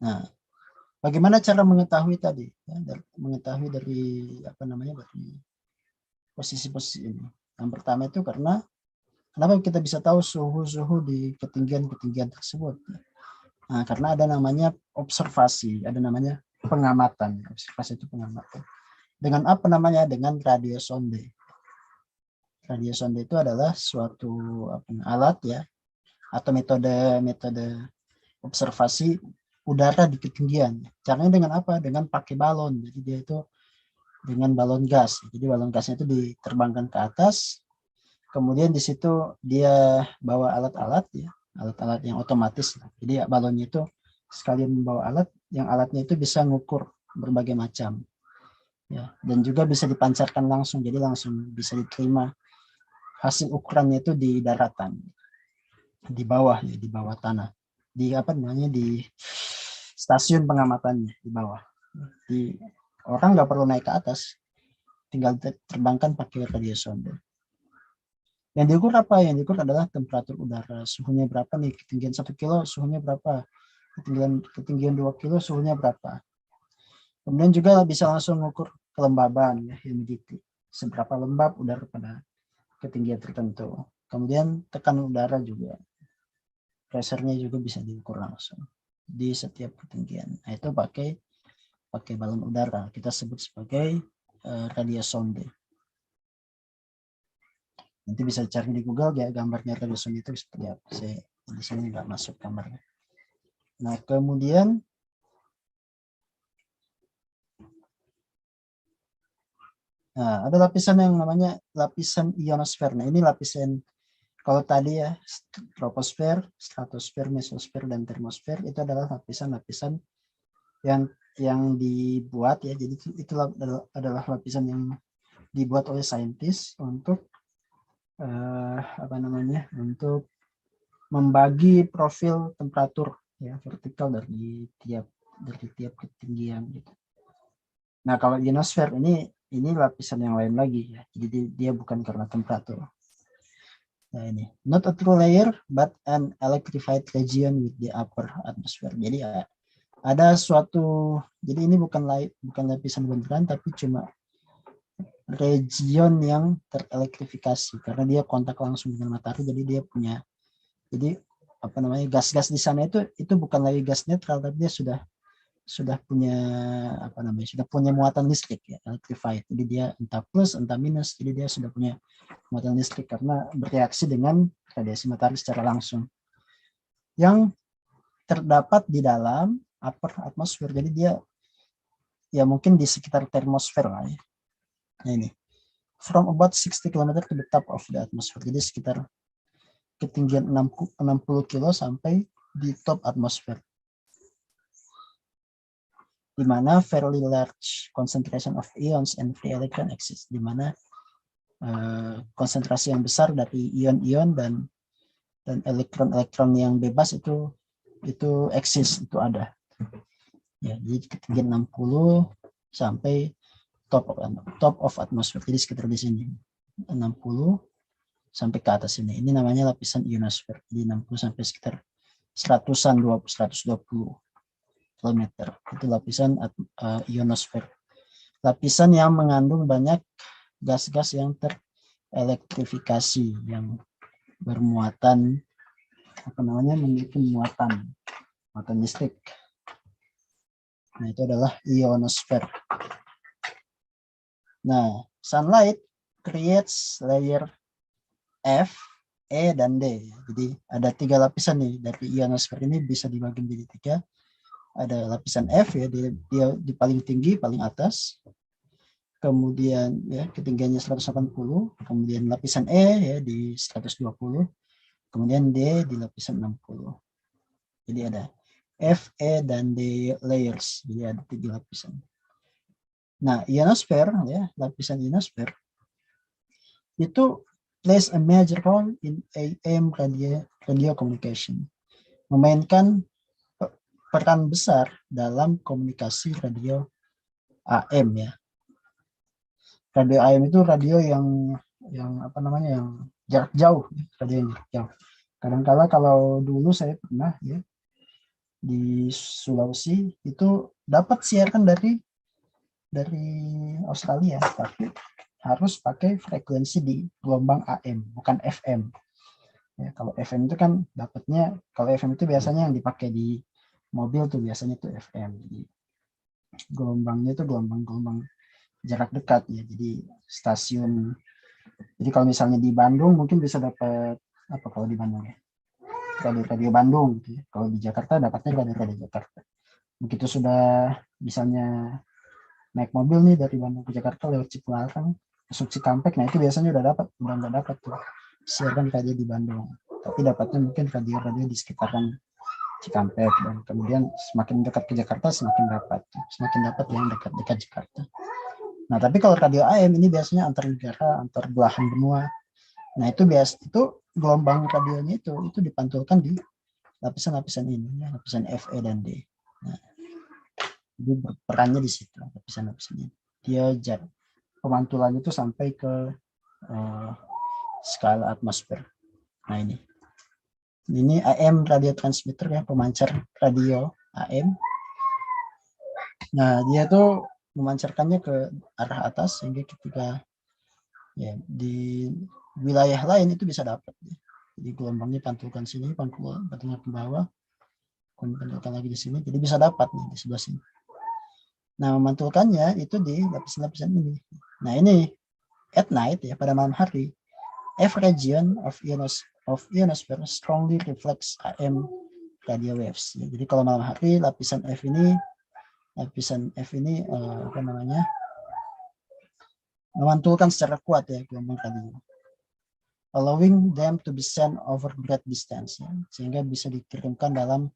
Nah, bagaimana cara mengetahui tadi? Ya, mengetahui dari dari posisi-posisi ini. Yang pertama itu kenapa kita bisa tahu suhu di ketinggian tersebut? Nah, karena ada namanya observasi, ada namanya pengamatan. Observasi itu pengamatan. Dengan apa namanya? Dengan radiosonde. Radiosonde itu adalah suatu alat, ya, atau metode observasi udara di ketinggian. Caranya dengan apa? Dengan pakai balon. Jadi dia itu dengan balon gas. Jadi balon gasnya itu diterbangkan ke atas. Kemudian di situ dia bawa alat-alat, ya, alat-alat yang otomatis. Jadi balonnya itu sekalian membawa alat, yang alatnya itu bisa mengukur berbagai macam. Ya, dan juga bisa dipancarkan langsung. Jadi langsung bisa diterima hasil ukurannya itu di daratan, di bawah, ya, di bawah tanah, di di stasiun pengamatannya di bawah, di Orang nggak perlu naik ke atas, tinggal terbangkan pakai radio sonde. Yang diukur apa? Yang diukur adalah temperatur udara. Suhunya berapa nih? Ketinggian 1 kilo, suhunya berapa? Ketinggian 2 kilo, suhunya berapa? Kemudian juga bisa langsung mengukur kelembaban, ya, humidity. Seberapa lembab udara pada ketinggian tertentu. Kemudian tekanan udara juga. Pressure-nya juga bisa diukur langsung di setiap ketinggian. Nah, itu pakai balon udara. Kita sebut sebagai radiosonde. Nanti bisa cari di Google ya gambarnya radiosonde itu seperti apa. Saya di sini nggak masuk gambarnya. Nah, kemudian ada lapisan yang namanya lapisan ionosfer. Nah, ini lapisan, kalau tadi ya troposfer, stratosfer, mesosfer, dan termosfer itu adalah lapisan-lapisan yang dibuat ya. Jadi itu adalah lapisan yang dibuat oleh saintis untuk untuk membagi profil temperatur ya vertikal dari tiap ketinggian gitu. Nah, kalau ionosfer ini lapisan yang lain lagi ya. Jadi dia bukan karena temperatur. Nah, ini not a true layer but an electrified region with the upper atmosphere. Jadi ada suatu, jadi ini bukan lapisan beneran tapi cuma region yang terelektrifikasi karena dia kontak langsung dengan matahari. Jadi dia punya, jadi gas-gas di sana itu bukan lagi gas netral tapi dia sudah punya sudah punya muatan listrik ya, electrified. Jadi dia entah plus entah minus, jadi dia sudah punya muatan listrik karena bereaksi dengan radiasi matahari secara langsung yang terdapat di dalam upper atmosfer. Jadi dia ya mungkin di sekitar termosfer lah ya. Nah, ini from about 60 km to the top of the atmosphere. Jadi sekitar ketinggian 60 kilo sampai di top atmosfer, di mana fairly large concentration of ions and free electron exist, di mana konsentrasi yang besar dari ion-ion dan elektron-elektron yang bebas itu eksis, itu ada. Ya, jadi ketinggian 60 sampai top of atmosphere. Jadi sekitar di sini 60 sampai ke atas ini. Ini namanya lapisan ionosfer. Jadi 60 sampai sekitar 120 km. Itu lapisan ionosfer. Lapisan yang mengandung banyak gas-gas yang terelektrifikasi, yang bermuatan memiliki muatan listrik. Nah, itu adalah ionosfer. Nah, sunlight creates layer F, E, dan D. Jadi ada 3 lapisan nih dari ionosfer ini, bisa dibagi menjadi 3. Ada lapisan F ya, dia di paling tinggi, paling atas. Kemudian ya ketinggiannya 180, kemudian lapisan E ya di 120, kemudian D di lapisan 60. Jadi ada F, E, dan D layers. Jadi ada 3 lapisan. Nah, ionosfer ya, lapisan ionosfer itu plays a major role in AM radio communication. Memainkan peran besar dalam komunikasi radio AM ya. Radio AM itu radio yang jarak jauh, radio yang jarak jauh. Kadang-kala kalau dulu saya pernah ya di Sulawesi itu dapat siaran dari Australia, tapi harus pakai frekuensi di gelombang AM, bukan FM. Ya, kalau FM itu kan dapatnya, kalau FM itu biasanya yang dipakai di mobil tuh biasanya tuh FM. Jadi gelombangnya itu gelombang jarak dekat ya. Jadi stasiun. Jadi kalau misalnya di Bandung mungkin bisa dapat apa kalau di Bandung ya? Radio Bandung gitu ya. Kalau di Jakarta dapatnya radio Jakarta. Begitu sudah misalnya naik mobil nih dari Bandung ke Jakarta lewat Cipularang, masuk Cikampek, nah itu biasanya udah nggak dapat tuh siaran radio di Bandung, tapi dapatnya mungkin radio di sekitaran Cikampek, dan kemudian semakin dekat ke Jakarta semakin dapat yang dekat Jakarta. Nah, tapi kalau radio AM ini biasanya antar negara, antar belahan benua. Nah, itu gelombang radionya itu dipantulkan di lapisan-lapisan ini, ya, lapisan F, E, dan D. Nah, Jadi perannya di situ lapisan-lapisannya. Dia pemantulannya itu sampai ke skala atmosfer. Nah ini AM radio transmitter ya, pemancar radio AM. Nah dia tuh memancarkannya ke arah atas sehingga ketika ya di wilayah lain itu bisa dapat. Jadi gelombangnya pantulkan sini, pantulkan ke bawah, pantulkan lagi di sini, jadi bisa dapat nih di sebelah sini. Nah memantulkannya itu di lapisan-lapisan ini. Nah ini at night ya, pada malam hari, F region of ionosphere strongly reflects AM radio waves. Ya, jadi kalau malam hari lapisan F ini apa namanya, memantulkan secara kuat ya gelombang radio, allowing them to be sent over great distance ya, sehingga bisa dikirimkan dalam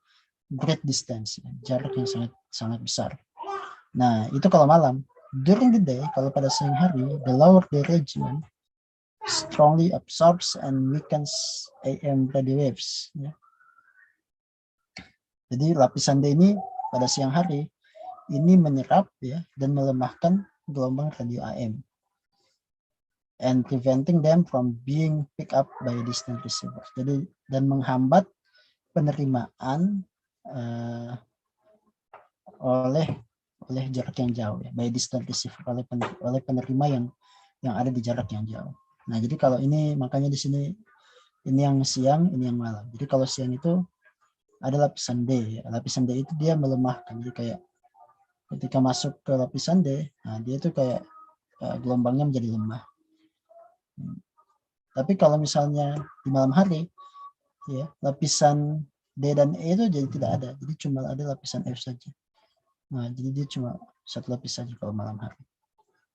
great distance ya, jarak yang sangat sangat besar. Nah itu kalau malam. During the day, kalau pada siang hari, the lower the region strongly absorbs and weakens AM radio waves. Ya. Jadi lapisan D ini pada siang hari ini menyerap ya dan melemahkan gelombang radio AM and preventing them from being picked up by distant receivers. Jadi dan menghambat penerimaan oleh jarak yang jauh ya, by distant receiver, oleh penerima yang ada di jarak yang jauh. Nah, jadi kalau ini makanya di sini ini yang siang, ini yang malam. Jadi kalau siang itu ada lapisan D. Lapisan D itu dia melemahkan. Jadi kayak ketika masuk ke lapisan D, nah dia itu kayak gelombangnya menjadi lemah. Tapi kalau misalnya di malam hari, ya lapisan D dan E itu jadi tidak ada. Jadi cuma ada lapisan F saja. Nah, jadi dia cuma satu lapis saja kalau malam hari.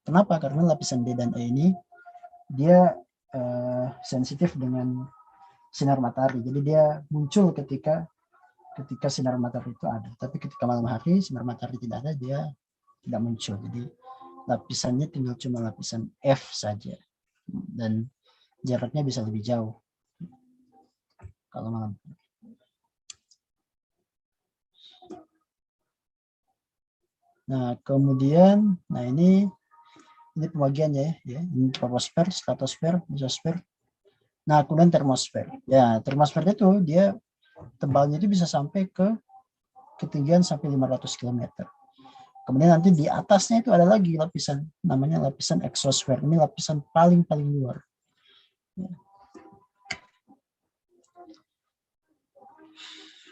Kenapa? Karena lapisan D dan E ini dia sensitif dengan sinar matahari. Jadi dia muncul ketika sinar matahari itu ada. Tapi ketika malam hari sinar matahari tidak ada, dia tidak muncul. Jadi lapisannya tinggal cuma lapisan F saja. Dan jaraknya bisa lebih jauh kalau malam. Nah, kemudian ini pembagiannya ya. Ini troposfer, stratosfer, mesosfer. Nah, kemudian termosfer. Ya, termosfer itu dia tebalnya itu bisa sampai ke ketinggian sampai 500 km. Kemudian nanti di atasnya itu ada lagi lapisan, namanya lapisan exosfer. Ini lapisan paling luar.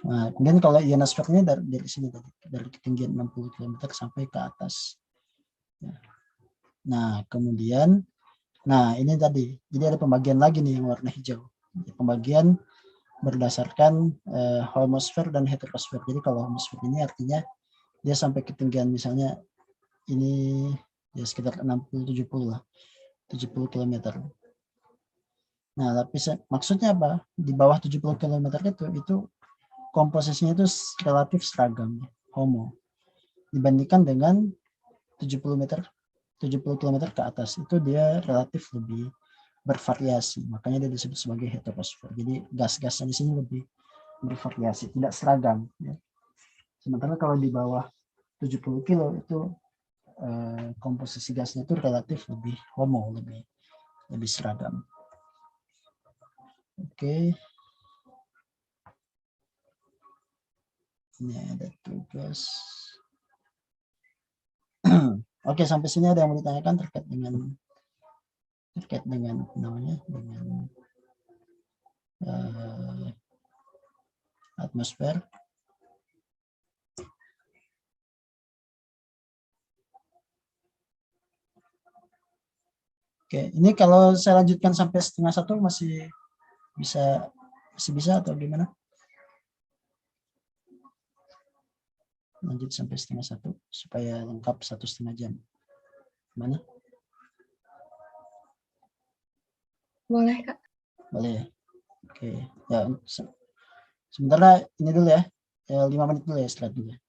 Nah, kemudian kalau ionosfer ini dari sini dari ketinggian 60 km sampai ke atas. Nah, kemudian ini tadi. Jadi ada pembagian lagi nih yang warna hijau. Pembagian berdasarkan homosfer dan heterosfer. Jadi kalau homosfer ini artinya dia sampai ketinggian misalnya ini ya sekitar 60-70 lah. 70 km. Nah, lapisan maksudnya apa? Di bawah 70 km itu komposisinya itu relatif seragam, homo. Dibandingkan dengan 70 km ke atas itu dia relatif lebih bervariasi. Makanya dia disebut sebagai heterosfer. Jadi gas-gasnya di sini lebih bervariasi, tidak seragam. Ya. Sementara kalau di bawah 70 kilo itu komposisi gasnya itu relatif lebih homo, lebih seragam. Oke. Ini ada tugas. Oke, sampai sini ada yang mau ditanyakan terkait dengan namanya dengan atmosfer. Oke, ini kalau saya lanjutkan sampai 12:30 masih bisa atau gimana? Lanjut sampai 12:30 supaya lengkap 1,5 jam. Mana? Boleh, Kak. Boleh. Oke. Ya, sebentar ini dulu ya. 5 menit dulu ya, istirahat dulu ya.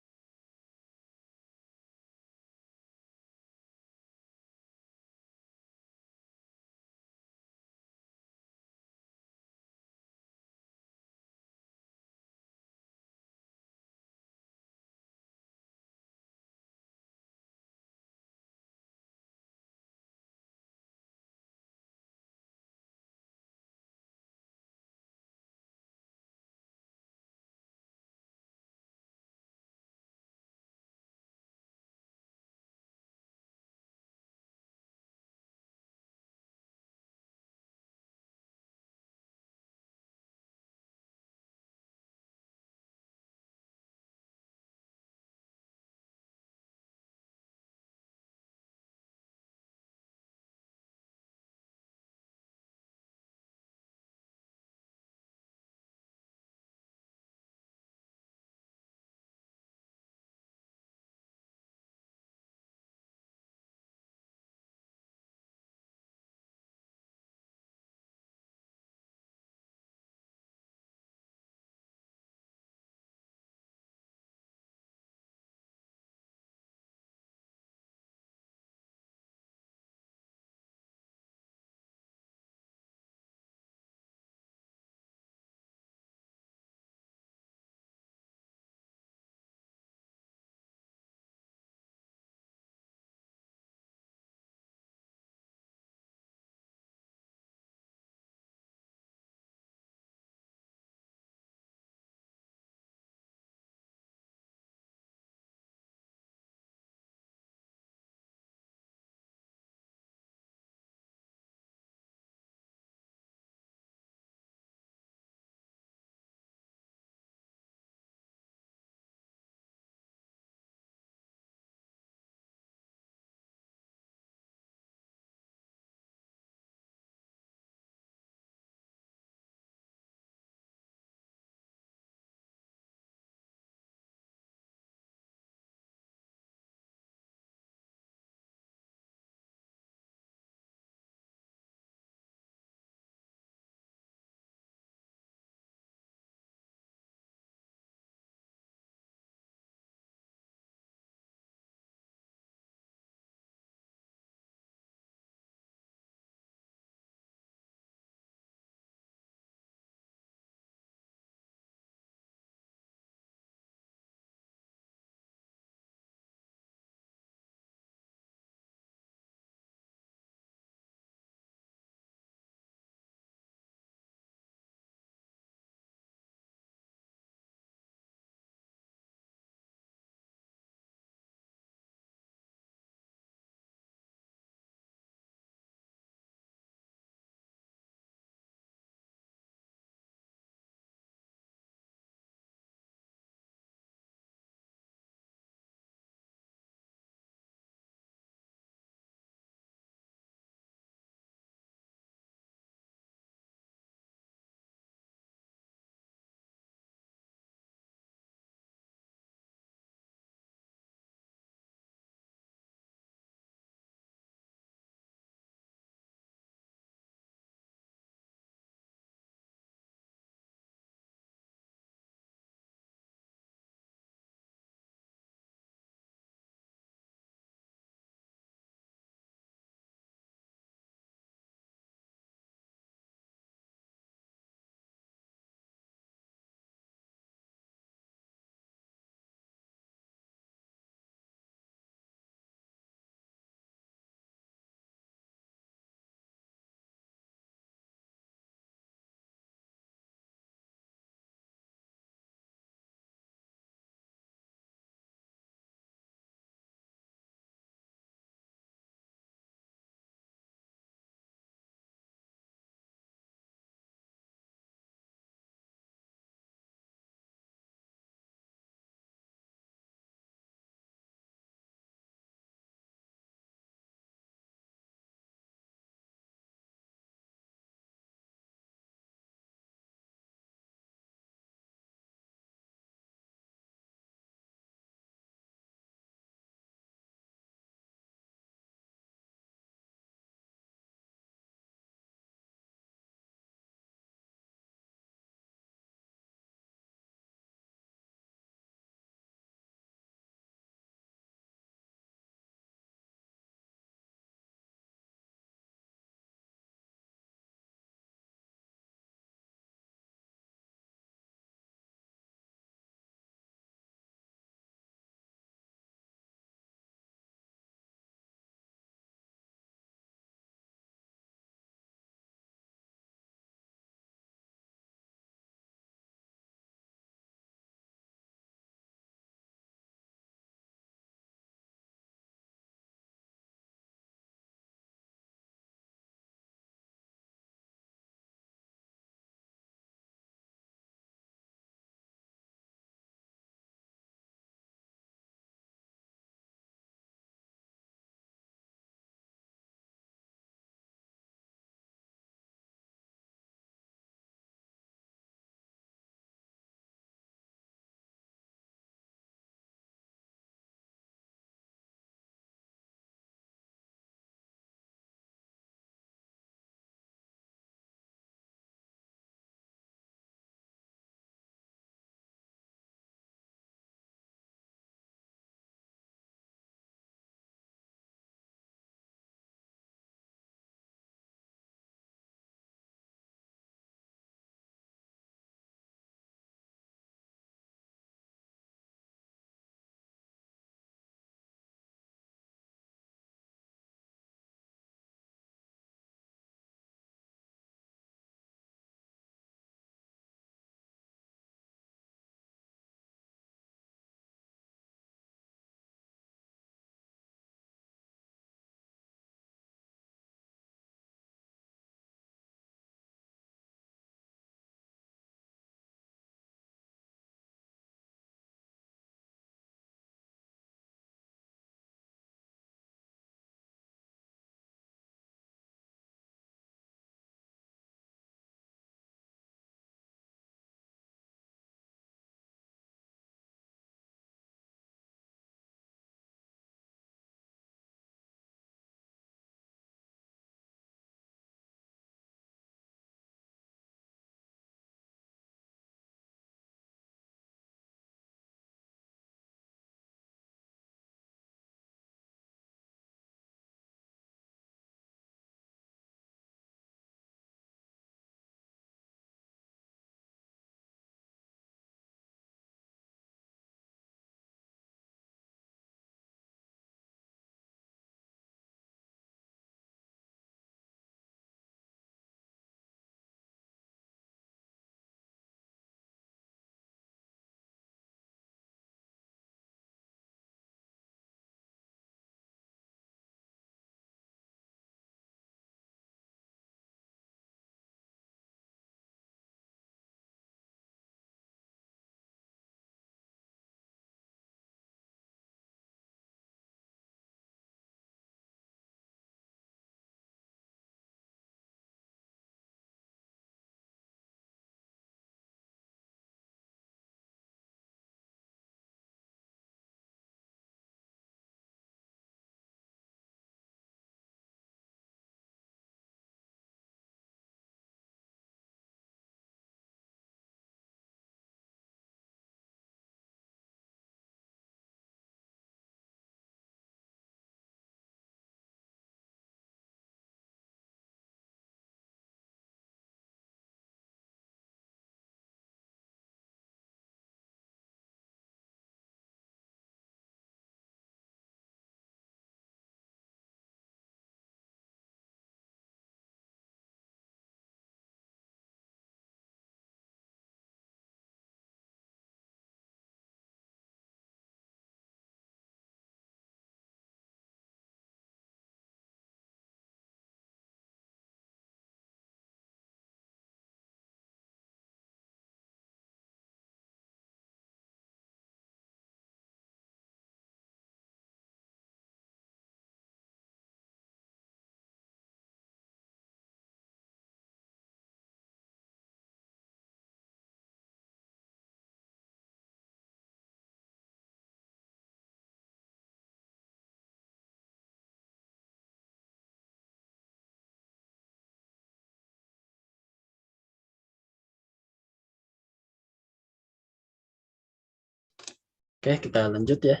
Oke, kita lanjut ya.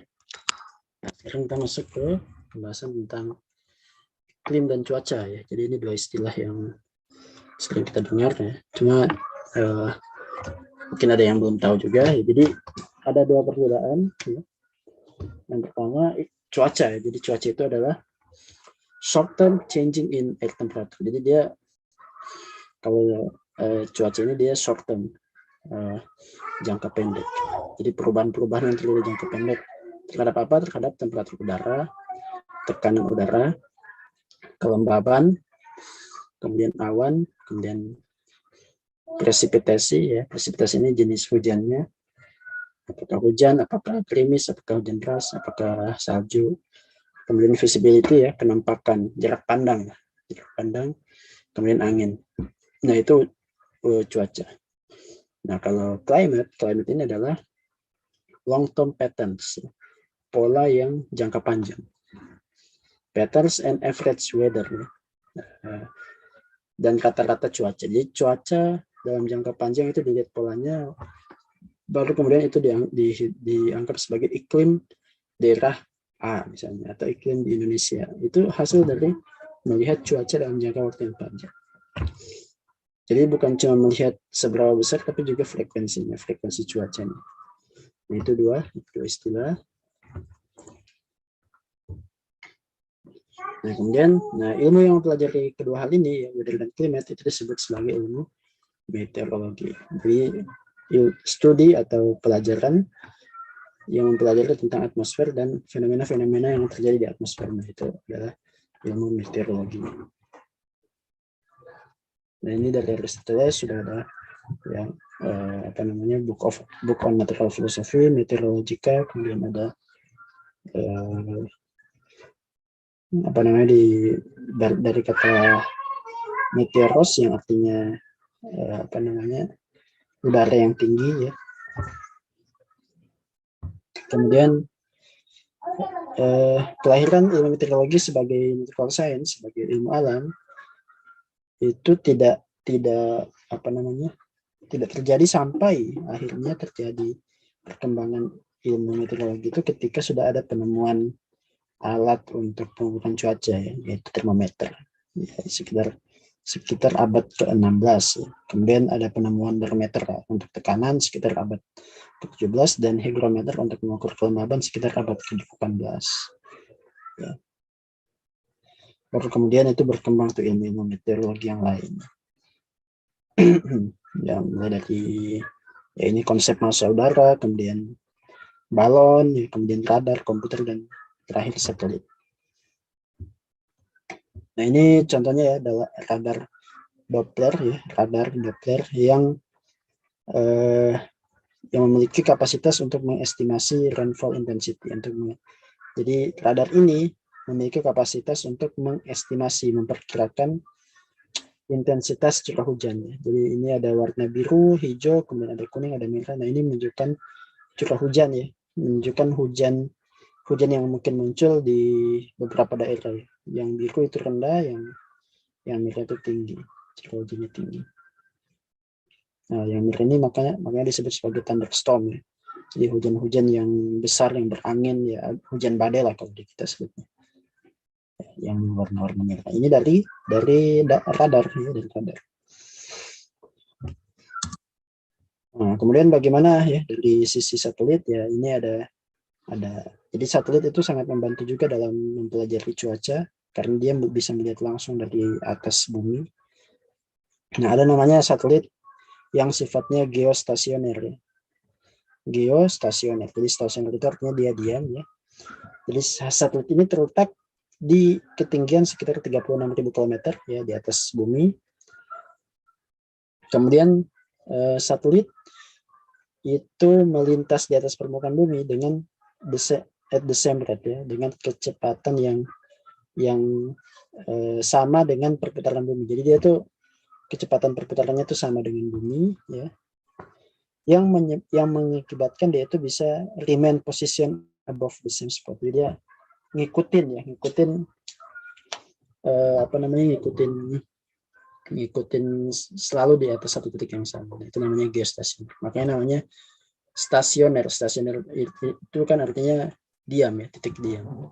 Nah, sekarang kita masuk ke pembahasan tentang iklim dan cuaca ya. Jadi ini dua istilah yang sering kita dengar ya. Cuma mungkin ada yang belum tahu juga ya. Jadi ada dua perbedaan ya. Yang pertama cuaca ya. Jadi cuaca itu adalah short term changing in air temperature. Jadi dia kalau cuaca ini dia short term, jangka pendek. Jadi perubahan-perubahan yang terjadi jangka pendek terhadap apa? Terhadap temperatur udara, tekanan udara, kelembaban, kemudian awan, kemudian presipitasi ya. Presipitasi ini jenis hujannya. Apakah hujan, apakah gerimis, apakah hujan deras, apakah salju. Kemudian visibility ya, penampakan, jarak pandang, kemudian angin. Nah itu cuaca. Nah kalau climate ini adalah long term patterns, pola yang jangka panjang. Patterns and average weather ya. Dan rata-rata cuaca. Jadi cuaca dalam jangka panjang itu dilihat polanya, baru kemudian itu dianggap sebagai iklim daerah A misalnya, atau iklim di Indonesia. Itu hasil dari melihat cuaca dalam jangka waktu yang panjang. Jadi bukan cuma melihat seberapa besar, tapi juga frekuensinya, frekuensi cuacanya. Nah, itu dua istilah. Nah, kemudian ilmu yang mempelajari kedua hal ini, weather dan climate, itu disebut sebagai ilmu meteorologi. Jadi studi atau pelajaran yang mempelajari tentang atmosfer dan fenomena-fenomena yang terjadi di atmosfer. Nah, itu adalah ilmu meteorologi. Nah, ini dari Aristoteles sudah ada yang book on natural philosophy, meteorologica, kemudian ada dari kata meteoros yang artinya udara yang tinggi ya. Kemudian kelahiran ilmu meteorologi sebagai natural science, sebagai ilmu alam, itu tidak terjadi sampai akhirnya terjadi perkembangan ilmu meteorologi itu ketika sudah ada penemuan alat untuk pengukuran cuaca ya, yaitu termometer ya, sekitar abad ke-16 ya. Kemudian ada penemuan barometer untuk tekanan sekitar abad ke-17 dan hygrometer untuk mengukur kelembaban sekitar abad ke-18 ya. Baru kemudian itu berkembang tuh ilmu meteorologi yang lain. Yang mulai dari ya ini konsep massa udara, kemudian balon, ya, kemudian radar, komputer, dan terakhir satelit. Nah ini contohnya ya adalah radar Doppler ya, yang memiliki kapasitas untuk mengestimasi rainfall intensity. Jadi radar ini memiliki kapasitas untuk mengestimasi, memperkirakan intensitas curah hujan. Jadi ini ada warna biru, hijau, kemudian ada kuning, ada merah. Nah ini menunjukkan curah hujan ya, menunjukkan hujan yang mungkin muncul di beberapa daerah. Yang biru itu rendah, yang merah itu tinggi, curah hujannya tinggi. Nah yang merah ini makanya disebut sebagai thunderstorm ya. Jadi hujan-hujan yang besar yang berangin ya, hujan badai lah kalau kita sebutnya. Yang warna-warna merah. Ini dari radar ya, dari radar. Nah, kemudian bagaimana ya dari sisi satelit ya, ini ada jadi satelit itu sangat membantu juga dalam mempelajari cuaca karena dia bisa melihat langsung dari atas bumi. Nah, ada namanya satelit yang sifatnya geostasioner ya. Geostasioner. Jadi stasioner itu artinya dia diam ya. Jadi satelit ini terletak di ketinggian sekitar 36.000 km ya di atas bumi. Kemudian satelit itu melintas di atas permukaan bumi dengan at the same rate ya, dengan kecepatan yang sama dengan perputaran bumi. Jadi dia tuh kecepatan perputarannya itu sama dengan bumi ya. Yang mengakibatkan dia itu bisa remain position above the same spot. Jadi dia ngikutin selalu di atas satu titik yang sama. Itu namanya geostasioner. Makanya namanya stasioner. Stasioner itu kan artinya diam ya, titik diam.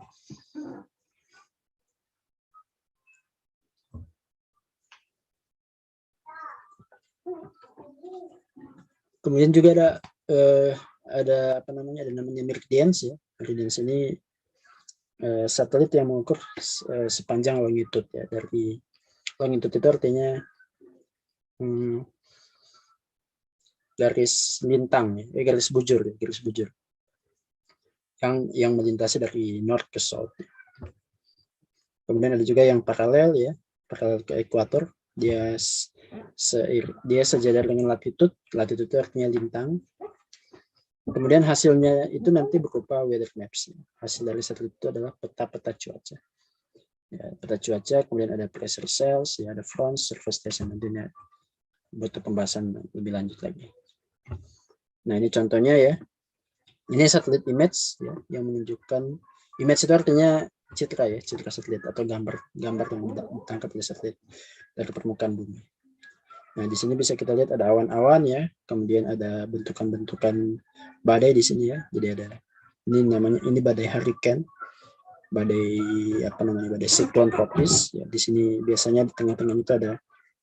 Kemudian juga ada apa namanya, ada namanya meridians ya. Meridians ini satelit yang mengukur sepanjang longitude ya. Dari longitude itu artinya garis lintang ya, garis bujur yang melintasi dari north ke south. Kemudian ada juga yang paralel ya, paralel ke ekuator. Dia sejajar dengan latitude. Latitude itu artinya lintang. Kemudian hasilnya itu nanti berupa weather maps. Hasil dari satelit itu adalah peta-peta cuaca. Ya, peta cuaca, kemudian ada pressure cells, ya, ada front, surface tension, nantinya butuh pembahasan lebih lanjut lagi. Nah ini contohnya ya. Ini satelit image ya, yang menunjukkan, image itu artinya citra ya, citra satelit atau gambar yang ditangkap oleh satelit dari permukaan bumi. Nah, di sini bisa kita lihat ada awan-awan ya, kemudian ada bentukan-bentukan badai di sini ya. Jadi ada ini badai hurricane, badai apa namanya, badai siklon tropis ya. Di sini biasanya di tengah-tengah itu ada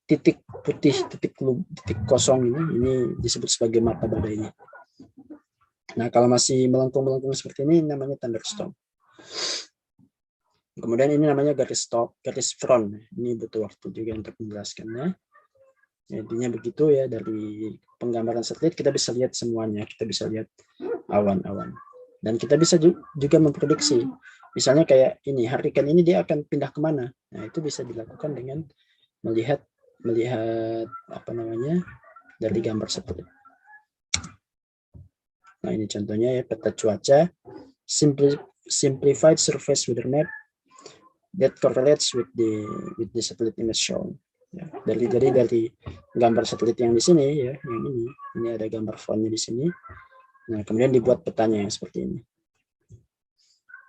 titik putih, titik kosong ini disebut sebagai mata badainya. Nah, kalau masih melengkung-melengkung seperti ini namanya thunderstorm. Kemudian ini namanya garis front. Ini butuh waktu juga untuk menjelaskannya. Intinya begitu ya, dari penggambaran satelit kita bisa lihat semuanya, kita bisa lihat awan-awan. Dan kita bisa juga memprediksi, misalnya kayak ini, hurricane ini dia akan pindah kemana. Nah itu bisa dilakukan dengan melihat apa namanya, dari gambar satelit. Nah ini contohnya ya, peta cuaca, simplified surface weather map that correlates with the satellite image shown. Ya, dari gambar satelit yang di sini ya, yang ini ada gambar frontnya di sini. Nah kemudian dibuat petanya yang seperti ini.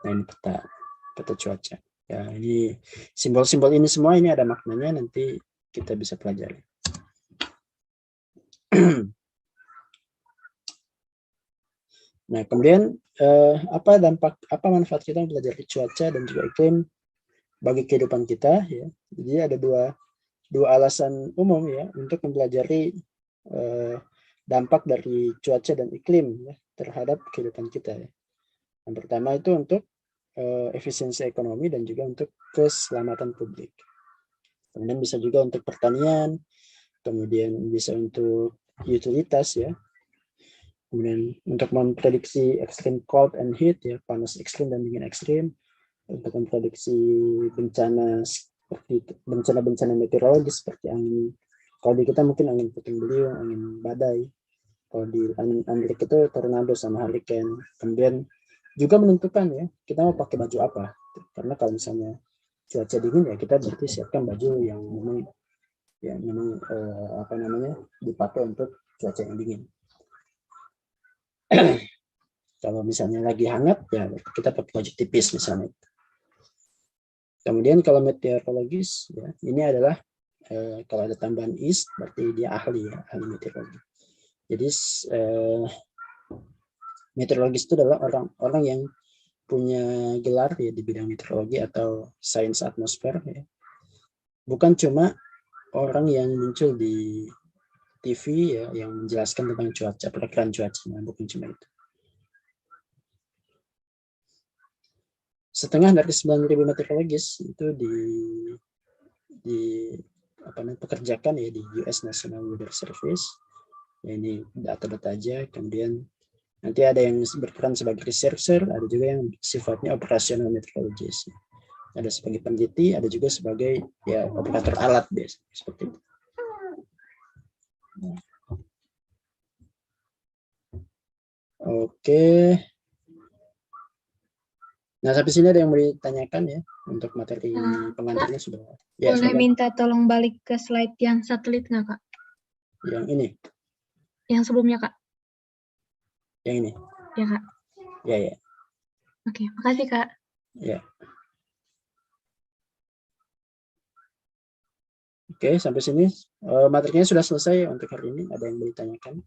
Nah ini peta cuaca. Ya ini simbol-simbol ini semua ini ada maknanya, nanti kita bisa pelajari. Nah kemudian apa manfaat kita mempelajari cuaca dan juga iklim bagi kehidupan kita ya. Jadi ada dua alasan umum ya untuk mempelajari dampak dari cuaca dan iklim ya, terhadap kehidupan kita ya. Yang pertama itu untuk efisiensi ekonomi dan juga untuk keselamatan publik. Kemudian bisa juga untuk pertanian, kemudian bisa untuk utilitas ya. Kemudian untuk memprediksi extreme cold and heat ya, panas ekstrim dan dingin ekstrim, untuk memprediksi bencana seperti bencana meteorologis seperti angin. Kalau di kita mungkin angin puting beliung, angin badai. Kalau di Amerika itu tornado sama hurricane. Kemudian juga menentukan ya kita mau pakai baju apa. Karena kalau misalnya cuaca dingin ya kita berarti siapkan baju yang memang apa namanya, dipakai untuk cuaca yang dingin. Kalau misalnya lagi hangat ya kita pakai baju tipis misalnya. Kemudian kalau meteorologis ya, ini adalah kalau ada tambahan is berarti dia ahli ya, ahli meteorologi. Jadi meteorologis itu adalah orang-orang yang punya gelar ya di bidang meteorologi atau sains atmosfer ya. Bukan cuma orang yang muncul di TV ya yang menjelaskan tentang cuaca, perakiraan cuaca, bukan cuma itu. Setengah dari 9.000 meteorologis itu pekerjakan ya di US National Weather Service. Ya, ini data-data aja. Kemudian nanti ada yang berperan sebagai researcher, ada juga yang sifatnya operasional meteorologis. Ada sebagai peneliti, ada juga sebagai ya operator alat biasa seperti itu. Oke. Nah, sampai sini ada yang mau ditanyakan ya untuk materi pengantarnya sudah. Ya, boleh minta tolong balik ke slide yang satelit nggak, Kak? Yang ini? Yang sebelumnya, Kak. Yang ini? Ya, Kak. Ya. Oke, makasih, Kak. Ya. Oke, sampai sini materinya sudah selesai untuk hari ini. Ada yang mau ditanyakan?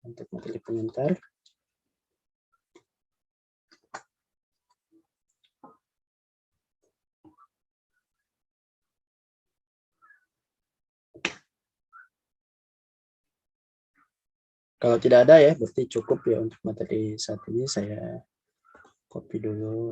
untuk materi pengantar. Kalau tidak ada ya, berarti cukup ya untuk materi saat ini. Saya copy dulu